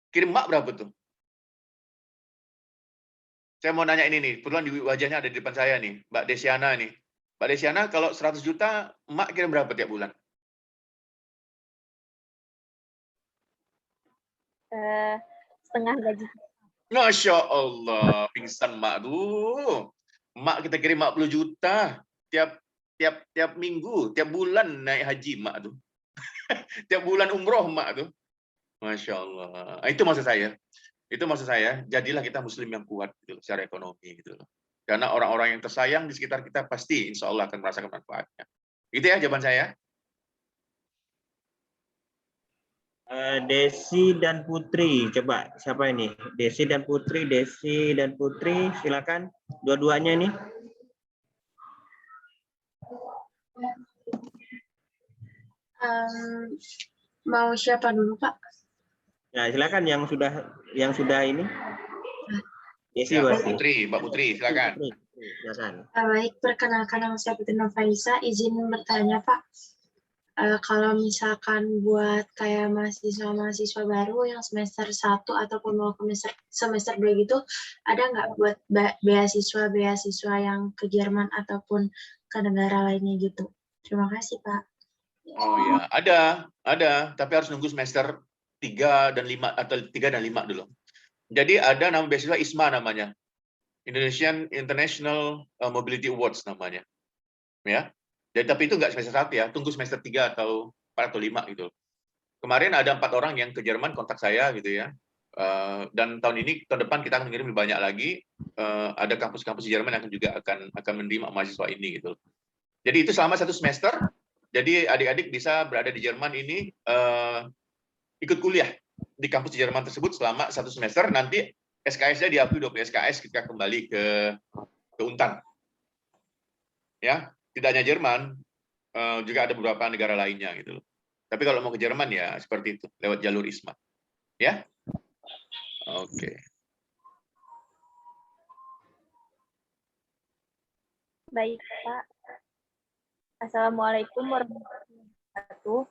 kirim mak berapa tuh? Saya mau nanya ini nih, kebetulan di wajahnya ada di depan saya nih, Mbak Desiana nih. Mbak Desiana, kalau 100 juta, emak kirim berapa tiap bulan? Setengah gaji. Masya Allah, pingsan emak tuh. Emak kita kirim 50 juta tiap minggu, tiap bulan naik haji emak tuh. Tiap bulan umroh emak tuh. Masya Allah. Itu maksud saya. Itu maksud saya, jadilah kita muslim yang kuat gitu, secara ekonomi gitu loh. Karena orang-orang yang tersayang di sekitar kita pasti insya Allah akan merasakan manfaatnya. Itu ya jawaban saya. Desi dan Putri, coba siapa ini? Desi dan Putri, silakan. Dua-duanya nih. Mau siapa dulu, Pak? Ya, silakan yang sudah ini. Desi, Ya, pasti. Mbak Putri, silakan. Silakan. Baik, perkenalkan nama saya Putri Novaisa. Izin bertanya, Pak. Kalau misalkan buat kayak mahasiswa-mahasiswa baru yang semester 1 ataupun mau ke semester 2 gitu, ada nggak buat beasiswa yang ke Jerman ataupun ke negara lainnya gitu? Terima kasih, Pak. Oh ya, ada, tapi harus nunggu semester 3 dan 5 atau 3 dan 5 dulu. Jadi ada nama beasiswa ISMA namanya. Indonesian International Mobility Awards namanya. Ya. Tapi itu nggak semester 1 ya, tunggu semester 3 atau 4 atau 5 gitu. Kemarin ada 4 orang yang ke Jerman kontak saya gitu ya. Dan tahun depan kita akan mengirim lebih banyak lagi. Ada kampus-kampus di Jerman yang juga akan menerima mahasiswa ini gitu. Jadi itu selama 1 semester. Jadi adik-adik bisa berada di Jerman ini ikut kuliah di kampus di Jerman tersebut selama 1 semester. Nanti SKS-nya diakui 20 SKS ketika kembali ke Untan. Ya, tidak hanya Jerman, juga ada beberapa negara lainnya gitu loh. Tapi kalau mau ke Jerman ya seperti itu, lewat jalur ISMA. Ya? Oke. Baik, Pak. Assalamualaikum warahmatullahi wabarakatuh.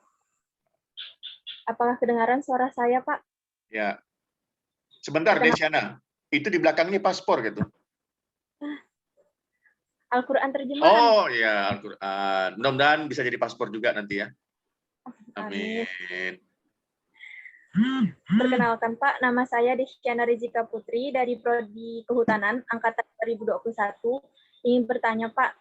Apakah kedengaran suara saya, Pak? Ya. Sebentar, Desiana. Itu di belakang ini paspor gitu. Al-Quran terjemahan. Oh ya, Al-Quran. Mudah-mudahan bisa jadi paspor juga nanti ya. Amin. Perkenalkan Pak, nama saya Desiana Rizika Putri dari Prodi Kehutanan Angkatan 2021. Ingin bertanya Pak,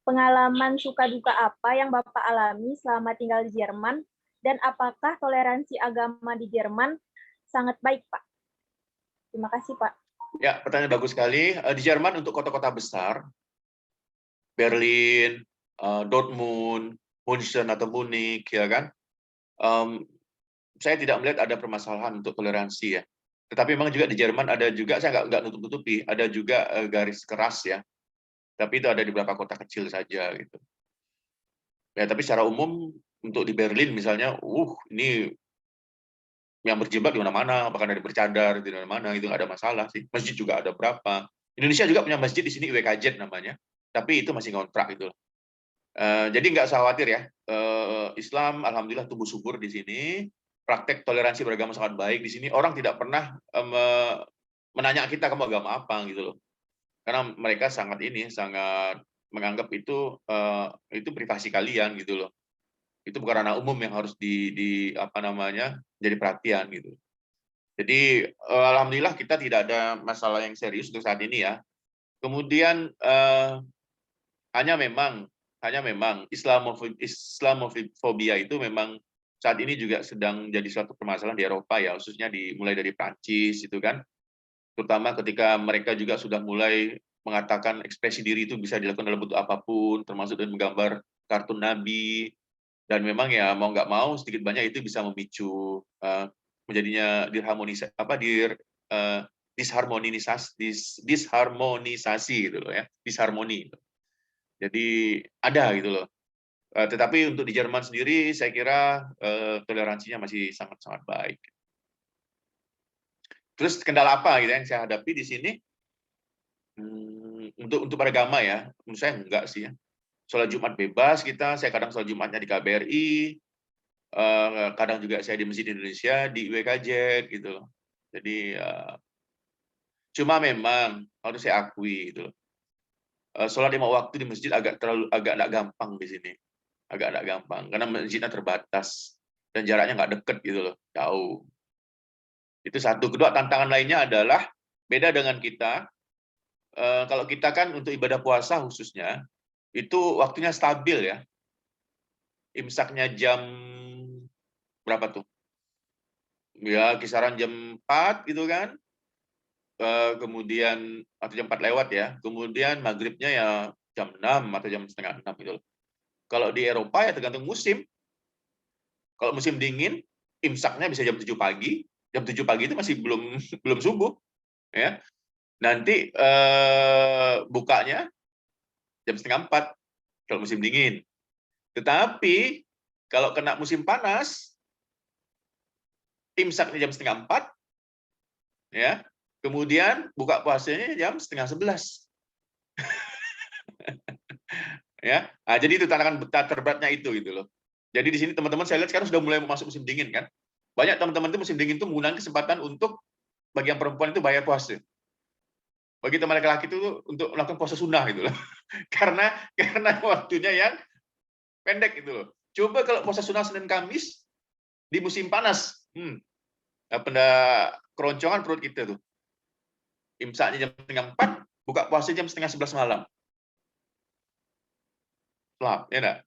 pengalaman suka duka apa yang Bapak alami selama tinggal di Jerman dan apakah toleransi agama di Jerman sangat baik Pak? Terima kasih Pak. Ya, pertanyaan bagus sekali. Di Jerman untuk kota-kota besar, Berlin, Dortmund, München atau Munich, ya kan? Saya tidak melihat ada permasalahan untuk toleransi ya. Tetapi memang juga di Jerman ada juga, saya nggak nutup-nutupi, ada juga garis keras ya. Tapi itu ada di beberapa kota kecil saja gitu. Ya, tapi secara umum untuk di Berlin misalnya, ini yang berjilbab di mana-mana, bahkan ada bercadar di mana-mana, itu nggak ada masalah sih. Masjid juga ada berapa. Indonesia juga punya masjid di sini, IWKJ namanya. Tapi itu masih ngontrak gitu. Jadi nggak usah khawatir ya. Islam alhamdulillah tumbuh subur di sini. Praktek toleransi beragama sangat baik di sini. Orang tidak pernah menanya kita kamu agama apa gitu loh. Karena mereka sangat menganggap itu privasi kalian gitu loh. Itu bukan ranah umum yang harus jadi perhatian gitu. Jadi alhamdulillah kita tidak ada masalah yang serius untuk saat ini ya. Kemudian hanya memang Islamofobia itu memang saat ini juga sedang jadi suatu permasalahan di Eropa ya, khususnya mulai dari Prancis itu kan, terutama ketika mereka juga sudah mulai mengatakan ekspresi diri itu bisa dilakukan dalam bentuk apapun, termasuk dengan menggambar kartun nabi, dan memang ya mau nggak mau sedikit banyak itu bisa memicu menjadinya disharmonisasi gitu loh ya, disharmoni. Jadi ada gitu loh. Tetapi untuk di Jerman sendiri saya kira toleransinya masih sangat-sangat baik. Terus kendala apa gitu yang saya hadapi di sini? Untuk beragama ya, menurut saya enggak sih ya. Sholat Jumat bebas kita, saya kadang sholat Jumatnya di KBRI, kadang juga saya di Masjid Indonesia, di UWKJ gitu loh. Jadi cuma memang harus saya akui gitu loh. Sholat 5 waktu di masjid agak nggak gampang di sini. Agak nggak gampang karena masjidnya terbatas dan jaraknya nggak deket gitu loh, jauh. Itu satu. Kedua, tantangan lainnya adalah beda dengan kita. Kalau kita kan untuk ibadah puasa khususnya itu waktunya stabil ya. Imsaknya jam berapa tuh? Ya kisaran jam 4 gitu kan. Kemudian atau jam 4 lewat ya. Kemudian maghribnya ya jam 6 atau jam setengah 6 gitu loh. Kalau di Eropa ya tergantung musim. Kalau musim dingin, imsaknya bisa jam 7 pagi. Jam 7 pagi itu masih belum subuh, ya. Nanti bukanya jam setengah 4 kalau musim dingin. Tetapi kalau kena musim panas, imsaknya jam setengah 4, ya. Kemudian buka puasanya jam setengah 11. Ya, nah, jadi itu tantangan terberatnya itu gitu loh. Jadi di sini teman-teman saya lihat sekarang sudah mulai masuk musim dingin kan. Banyak teman-teman itu musim dingin itu menggunakan kesempatan untuk bagi yang perempuan itu bayar puasa. Bagi teman laki-laki itu untuk melakukan puasa sunnah gitu loh. karena waktunya yang pendek gitu loh. Coba kalau puasa sunnah Senin Kamis di musim panas, benda keroncongan perut kita tuh. Imsaknya jam setengah 4, buka puasa jam setengah 11 malam. Pelap, ya enggak?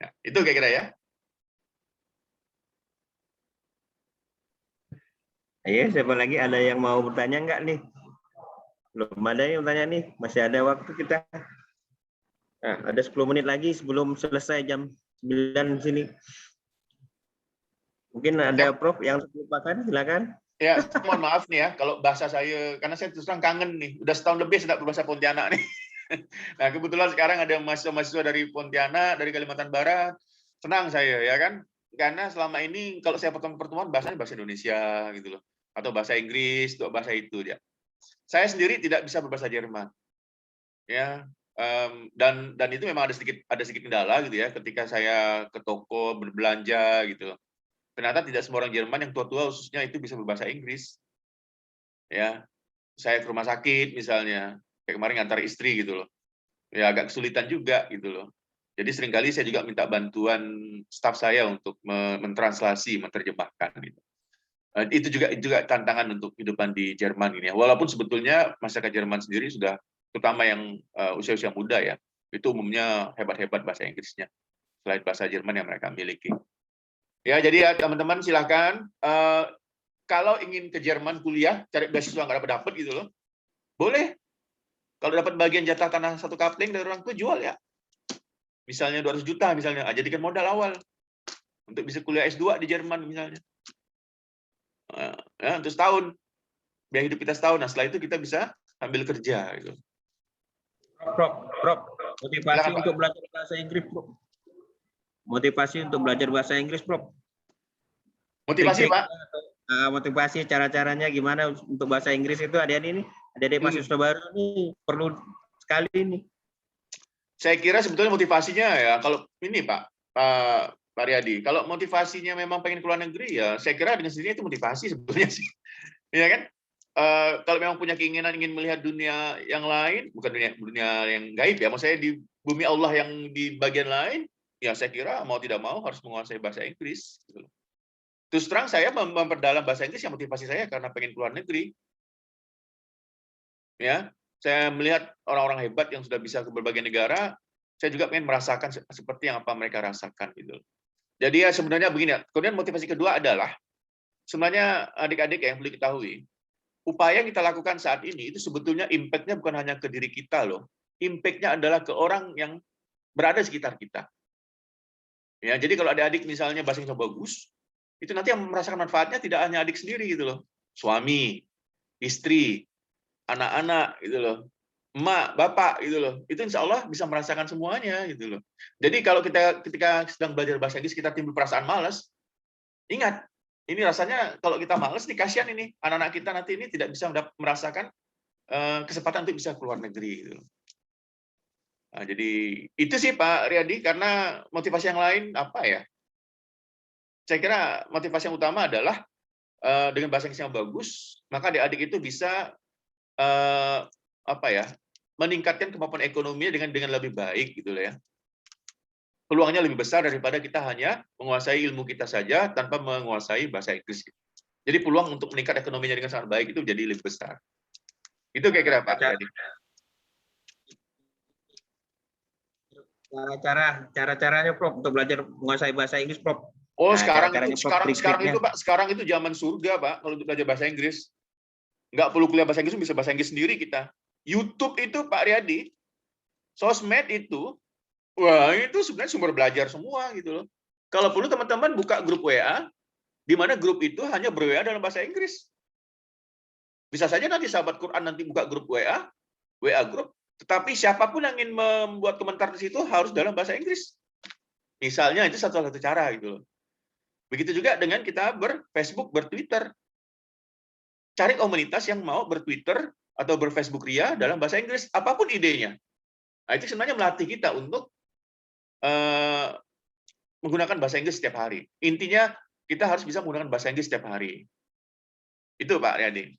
Nah, itu kira-kira ya. Ayo, siapa lagi ada yang mau bertanya enggak nih? Belum ada yang bertanya nih, masih ada waktu kita. Nah, ada 10 menit lagi sebelum selesai jam 9 di sini. Mungkin ada Prof yang lupakan, silakan. Ya, mohon maaf nih ya, kalau bahasa saya, karena saya terus terang kangen nih, udah setahun lebih saya berbahasa Pontianak nih. Nah, kebetulan sekarang ada mahasiswa dari Pontianak, dari Kalimantan Barat, senang saya ya kan, karena selama ini kalau saya pertemuan bahasanya bahasa Indonesia gitu loh, atau bahasa Inggris, atau bahasa itu ya. Saya sendiri tidak bisa berbahasa Jerman, ya, dan itu memang ada sedikit kendala gitu ya, ketika saya ke toko berbelanja gitu. Ternyata tidak semua orang Jerman yang tua-tua khususnya itu bisa berbahasa Inggris. Ya, saya ke rumah sakit misalnya, kayak kemarin ngantar istri gitu loh. Ya agak kesulitan juga gitu loh. Jadi seringkali saya juga minta bantuan staf saya untuk mentranslasi, menerjemahkan gitu. Itu juga tantangan untuk kehidupan di Jerman ini ya. Walaupun sebetulnya masyarakat Jerman sendiri sudah, terutama yang usia-usia muda ya, itu umumnya hebat-hebat bahasa Inggrisnya selain bahasa Jerman yang mereka miliki. Ya, jadi ya teman-teman silakan kalau ingin ke Jerman kuliah, cari beasiswa nggak dapat gitu loh, boleh. Kalau dapat bagian jatah tanah 1 kapling dari orang tua, jual ya. Misalnya 200 juta misalnya, jadikan modal awal untuk bisa kuliah S2 di Jerman misalnya. Ya, untuk setahun. Biaya hidup kita setahun. Nah, setelah itu kita bisa ambil kerja gitu. Prof, motivasi Silakan, untuk belajar bahasa Inggris, Prof. Motivasi untuk belajar bahasa Inggris, Prof. Motivasi, Pak. Motivasi cara-caranya gimana untuk bahasa Inggris itu adik-adik ini? Adik-adik mahasiswa baru ini perlu sekali ini. Saya kira sebetulnya motivasinya ya, kalau ini Pak Riyadi, kalau motivasinya memang pengen keluar negeri ya, saya kira dengan sendirinya itu motivasi sebetulnya sih. Iya kan? Kalau memang punya keinginan ingin melihat dunia yang lain, bukan dunia yang gaib ya, maksud saya di bumi Allah yang di bagian lain, ya saya kira mau tidak mau harus menguasai bahasa Inggris. Terus terang saya memperdalam bahasa Inggris yang motivasi saya karena pengen keluar negeri. Ya, saya melihat orang-orang hebat yang sudah bisa ke berbagai negara, saya juga pengen merasakan seperti yang apa mereka rasakan gitu. Jadi ya sebenarnya begini ya. Kemudian motivasi kedua adalah sebenarnya adik-adik yang perlu diketahui, upaya yang kita lakukan saat ini itu sebetulnya impact-nya bukan hanya ke diri kita loh. Impact-nya adalah ke orang yang berada di sekitar kita. Ya, jadi kalau adik-adik misalnya bahasa Inggris bagus, itu nanti yang merasakan manfaatnya tidak hanya adik sendiri gitu loh. Suami, istri, anak-anak gitu loh. Emak, bapak gitu loh. Itu insya Allah bisa merasakan semuanya gitu loh. Jadi kalau kita ketika sedang belajar bahasa Inggris kita timbul perasaan malas, ingat, ini rasanya kalau kita malas nih kasihan ini anak-anak kita nanti ini tidak bisa merasakan kesempatan untuk bisa keluar negeri gitu loh. Nah, jadi itu sih Pak Riyadi, karena motivasi yang lain apa ya? Saya kira motivasi yang utama adalah dengan bahasa Inggris yang bagus, maka adik-adik itu bisa apa ya? Meningkatkan kemampuan ekonomi dengan lebih baik gitu loh ya. Peluangnya lebih besar daripada kita hanya menguasai ilmu kita saja tanpa menguasai bahasa Inggris. Jadi peluang untuk meningkat ekonominya dengan sangat baik itu jadi lebih besar. Itu kira-kira Pak Riyadi. Cara-caranya Prof untuk belajar menguasai bahasa Inggris Prof. Oh, Nah, sekarang itu zaman surga, Pak, kalau untuk belajar bahasa Inggris. Nggak perlu kuliah bahasa Inggris, bisa bahasa Inggris sendiri kita. YouTube itu, Pak Riyadi, sosmed itu, wah itu sebenarnya sumber belajar semua gitu loh. Kalau perlu teman-teman buka grup WA, di mana grup itu hanya ber-WA dalam bahasa Inggris. Bisa saja nanti sahabat Quran nanti buka grup WA grup, tetapi siapapun yang ingin membuat komentar di situ harus dalam bahasa Inggris. Misalnya itu satu cara gitu loh. Begitu juga dengan kita ber-Facebook, ber-Twitter. Cari komunitas yang mau ber-Twitter atau ber-Facebook Ria dalam bahasa Inggris, apapun idenya. Nah, itu sebenarnya melatih kita untuk menggunakan bahasa Inggris setiap hari. Intinya kita harus bisa menggunakan bahasa Inggris setiap hari. Itu Pak Riyadi.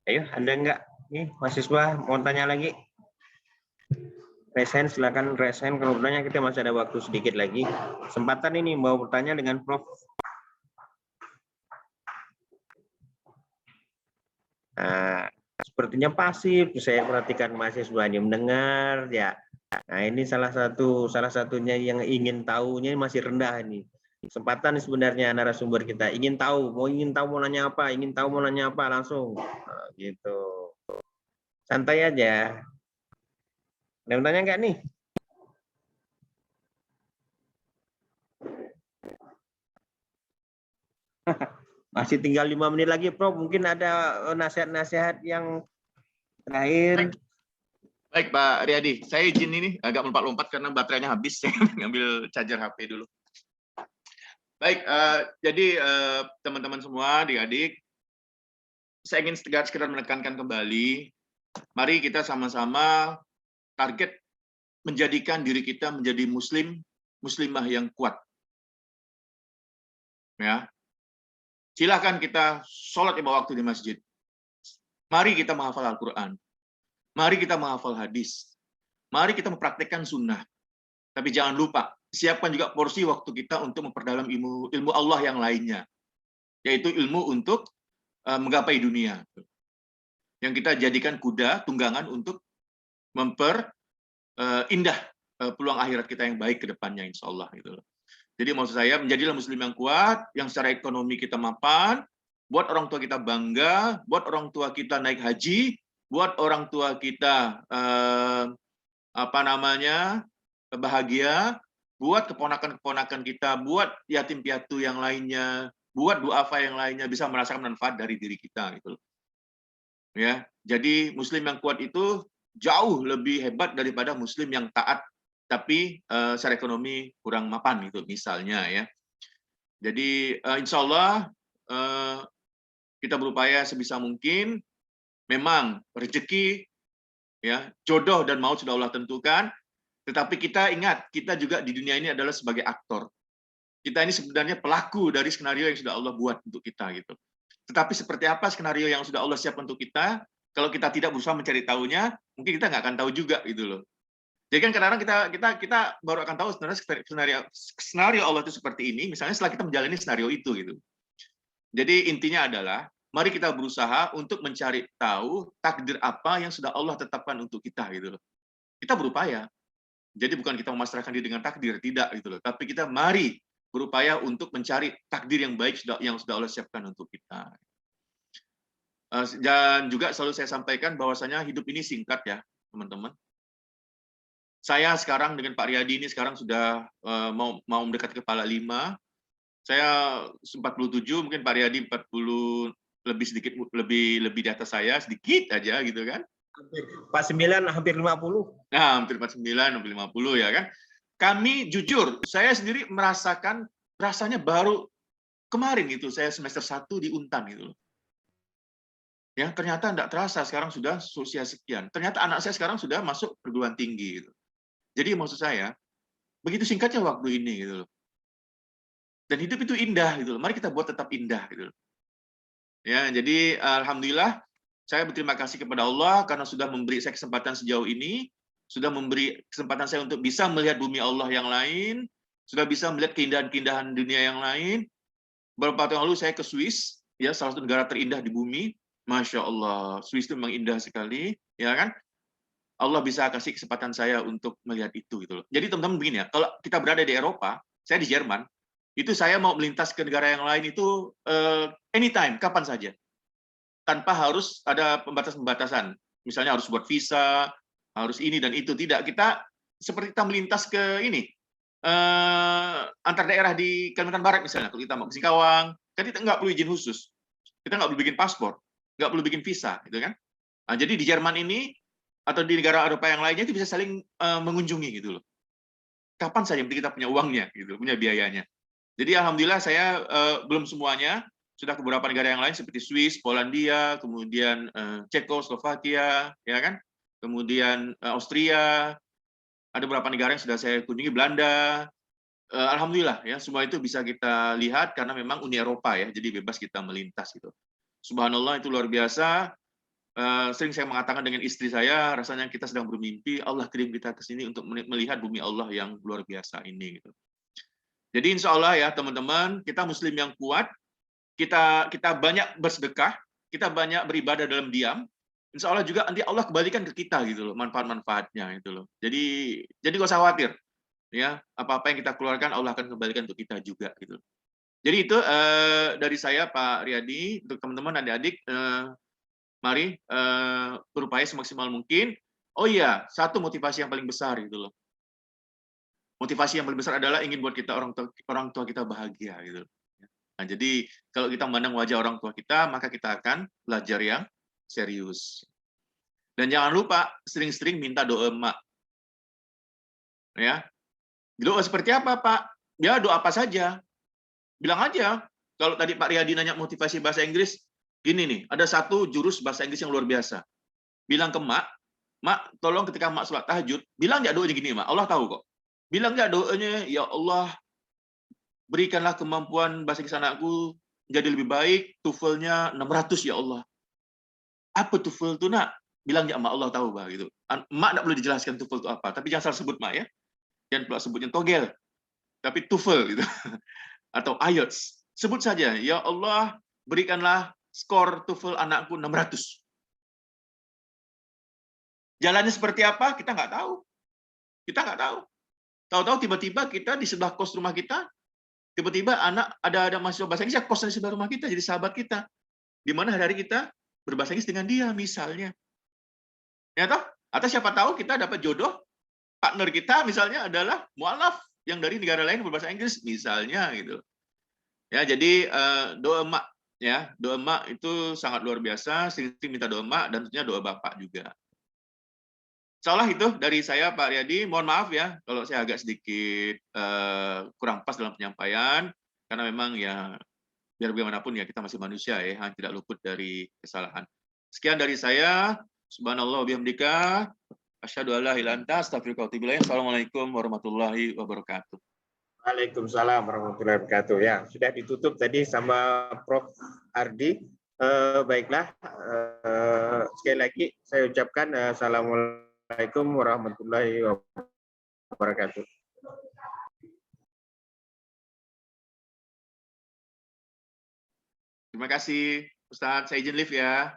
Ayo, ada enggak? Nih, mahasiswa mau tanya lagi? Resen, silakan resen. Kalau bertanya kita masih ada waktu sedikit lagi. Kesempatan ini mau bertanya dengan Prof. Nah, sepertinya pasif. Saya perhatikan mahasiswa ini mendengar, ya. Nah, ini salah satunya yang ingin tahunya masih rendah ini. Kesempatan sebenarnya narasumber kita ingin tahu mau nanya apa, langsung. Nah, gitu. Santai aja. Ada yang tanya nggak nih? Masih tinggal 5 menit lagi, Prof. Mungkin ada nasihat-nasihat yang terakhir. Baik, Pak Riyadi. Saya izin ini agak melompat-lompat karena baterainya habis. Saya ngambil charger HP dulu. Baik, jadi teman-teman semua, adik-adik, saya ingin sekedar menekankan kembali, mari kita sama-sama target menjadikan diri kita menjadi muslimah yang kuat. Ya, silakan kita sholat 5 waktu di masjid. Mari kita menghafal Al-Quran. Mari kita menghafal hadis. Mari kita mempraktekkan sunnah. Tapi jangan lupa, siapkan juga porsi waktu kita untuk memperdalam ilmu Allah yang lainnya, yaitu ilmu untuk menggapai dunia. Yang kita jadikan kuda tunggangan untuk indah peluang akhirat kita yang baik ke depannya, insya Allah. Gitu. Jadi maksud saya, menjadilah muslim yang kuat, yang secara ekonomi kita mapan, buat orang tua kita bangga, buat orang tua kita naik haji, buat orang tua kita bahagia, buat keponakan-keponakan kita, buat yatim piatu yang lainnya, buat duafa yang lainnya bisa merasakan manfaat dari diri kita gitu. Ya, jadi muslim yang kuat itu jauh lebih hebat daripada muslim yang taat tapi secara ekonomi kurang mapan gitu misalnya ya. Jadi insya Allah kita berupaya sebisa mungkin. Memang rezeki ya, jodoh dan maut sudah Allah tentukan. Tetapi kita ingat, kita juga di dunia ini adalah sebagai aktor. Kita ini sebenarnya pelaku dari skenario yang sudah Allah buat untuk kita gitu. Tetapi seperti apa skenario yang sudah Allah siapkan untuk kita, kalau kita tidak berusaha mencari tahunya, mungkin kita nggak akan tahu juga gitu loh. Jadi kan kadang-kadang kita baru akan tahu sebenarnya skenario Allah itu seperti ini, misalnya setelah kita menjalani skenario itu gitu. Jadi intinya adalah mari kita berusaha untuk mencari tahu takdir apa yang sudah Allah tetapkan untuk kita gitu loh. Kita berupaya. Jadi bukan kita memasrahkan diri dengan takdir, tidak gitu loh. Tapi kita mari berupaya untuk mencari takdir yang baik yang sudah Allah siapkan untuk kita. Dan juga selalu saya sampaikan bahwasanya hidup ini singkat ya, teman-teman. Saya sekarang dengan Pak Riyadi ini sekarang sudah mau mendekati kepala 5. Saya 47, mungkin Pak Riyadi 40 lebih sedikit lebih di atas saya sedikit aja gitu kan. 49 hampir 50. Nah, hampir 49, hampir 50 ya kan. Kami jujur, saya sendiri merasakan rasanya baru kemarin gitu, saya semester 1 di Untan gitu loh. Ya, ternyata enggak terasa sekarang sudah usia sekian. Ternyata anak saya sekarang sudah masuk perguruan tinggi gitu. Jadi maksud saya, begitu singkatnya waktu ini gitu loh. Dan hidup itu indah gitu loh. Mari kita buat tetap indah gitu loh. Ya, jadi alhamdulillah saya berterima kasih kepada Allah karena sudah memberi saya kesempatan sejauh ini, sudah memberi kesempatan saya untuk bisa melihat bumi Allah yang lain, sudah bisa melihat keindahan-keindahan dunia yang lain. Beberapa tahun lalu saya ke Swiss, ya salah satu negara terindah di bumi. Masya Allah, Swiss itu memang indah sekali, ya kan? Allah bisa kasih kesempatan saya untuk melihat itu gitu loh. Jadi teman-teman begini ya, kalau kita berada di Eropa, saya di Jerman, itu saya mau melintas ke negara yang lain itu anytime, kapan saja. Tanpa harus ada pembatasan-pembatasan. Misalnya harus buat visa, harus ini dan itu. Tidak, kita seperti kita melintas ke ini, antar daerah di Kalimantan Barat misalnya. Kalau kita mau ke Singkawang, kan kita nggak perlu izin khusus. Kita nggak perlu bikin paspor, nggak perlu bikin visa, gitu kan? Nah, jadi di Jerman ini, atau di negara Eropa yang lainnya itu bisa saling mengunjungi gitu loh. Kapan saja, yang penting kita punya uangnya, gitu, punya biayanya. Jadi alhamdulillah saya belum semuanya, sudah ke beberapa negara yang lain seperti Swiss, Polandia, kemudian Ceko, Slovakia, ya kan? Kemudian Austria, ada beberapa negara yang sudah saya kunjungi, Belanda. Alhamdulillah ya, semua itu bisa kita lihat karena memang Uni Eropa ya, jadi bebas kita melintas gitu. Subhanallah, itu luar biasa. Sering saya mengatakan dengan istri saya, rasanya kita sedang bermimpi, Allah kirim kita ke sini untuk melihat bumi Allah yang luar biasa ini gitu. Jadi insya Allah ya teman-teman, kita muslim yang kuat, kita banyak bersedekah, kita banyak beribadah dalam diam, insya Allah juga nanti Allah kembalikan ke kita gitu loh, manfaat-manfaatnya gitu loh. Jadi gak usah khawatir ya, apa-apa yang kita keluarkan Allah akan kembalikan untuk kita juga gitu. Jadi itu dari saya Pak Riyadi, untuk teman-teman adik-adik, mari berupaya semaksimal mungkin. Oh iya, satu motivasi yang paling besar gitu loh. Motivasi yang paling besar adalah ingin buat kita orang tua kita bahagia gitu. Nah, jadi kalau kita memandang wajah orang tua kita, maka kita akan belajar yang serius. Dan jangan lupa sering-sering minta doa emak. Ya. Doa seperti apa, Pak? Ya, doa apa saja. Bilang aja. Kalau tadi Pak Riyadi nanya motivasi bahasa Inggris, gini nih, ada satu jurus bahasa Inggris yang luar biasa. Bilang ke Mak, Mak, tolong ketika Mak sholat tahajud, bilang nggak doanya gini, Mak, Allah tahu kok. Bilang nggak doanya, ya Allah, berikanlah kemampuan bahasa Inggris anakku jadi lebih baik, TOEFL-nya 600 ya Allah. Apa TOEFL itu, Nak? Bilang ya, Mak, Allah tahu, Pak, gitu. Mak nggak perlu dijelaskan TOEFL itu apa, tapi jangan salah sebut, Mak, ya. Jangan pula sebutnya togel, tapi TOEFL gitu. Atau IELTS. Sebut saja, ya Allah, berikanlah skor TOEFL anakku 600. Jalannya seperti apa? Kita nggak tahu. Kita nggak tahu. Tahu-tahu tiba-tiba kita di sebelah kos rumah kita, tiba-tiba ada mahasiswa bahasa Inggris yang kos di sebelah rumah kita, jadi sahabat kita. Di mana hari-hari kita berbahasa Inggris dengan dia, misalnya. Ya toh? Atau siapa tahu kita dapat jodoh, partner kita misalnya adalah mu'alaf yang dari negara lain berbahasa Inggris, misalnya gitu. Ya, jadi doa emak ya, doa emak itu sangat luar biasa, sering minta doa emak dan tentunya doa bapak juga. Insyaallah itu dari saya Pak Riyadi. Mohon maaf ya kalau saya agak sedikit kurang pas dalam penyampaian, karena memang ya biar bagaimanapun ya kita masih manusia ya, tidak luput dari kesalahan. Sekian dari saya. Subhanallah wa bihamdika, asyhadu an la ilaha illa anta, astaghfiruka wa atubu ilaik. Assalamualaikum warahmatullahi wabarakatuh. Waalaikumsalam warahmatullahi wabarakatuh. Ya, sudah ditutup tadi sama Prof. Ardi. Baiklah, sekali lagi saya ucapkan assalamualaikum warahmatullahi wabarakatuh. Terima kasih, Ustadz. Saya izin live ya.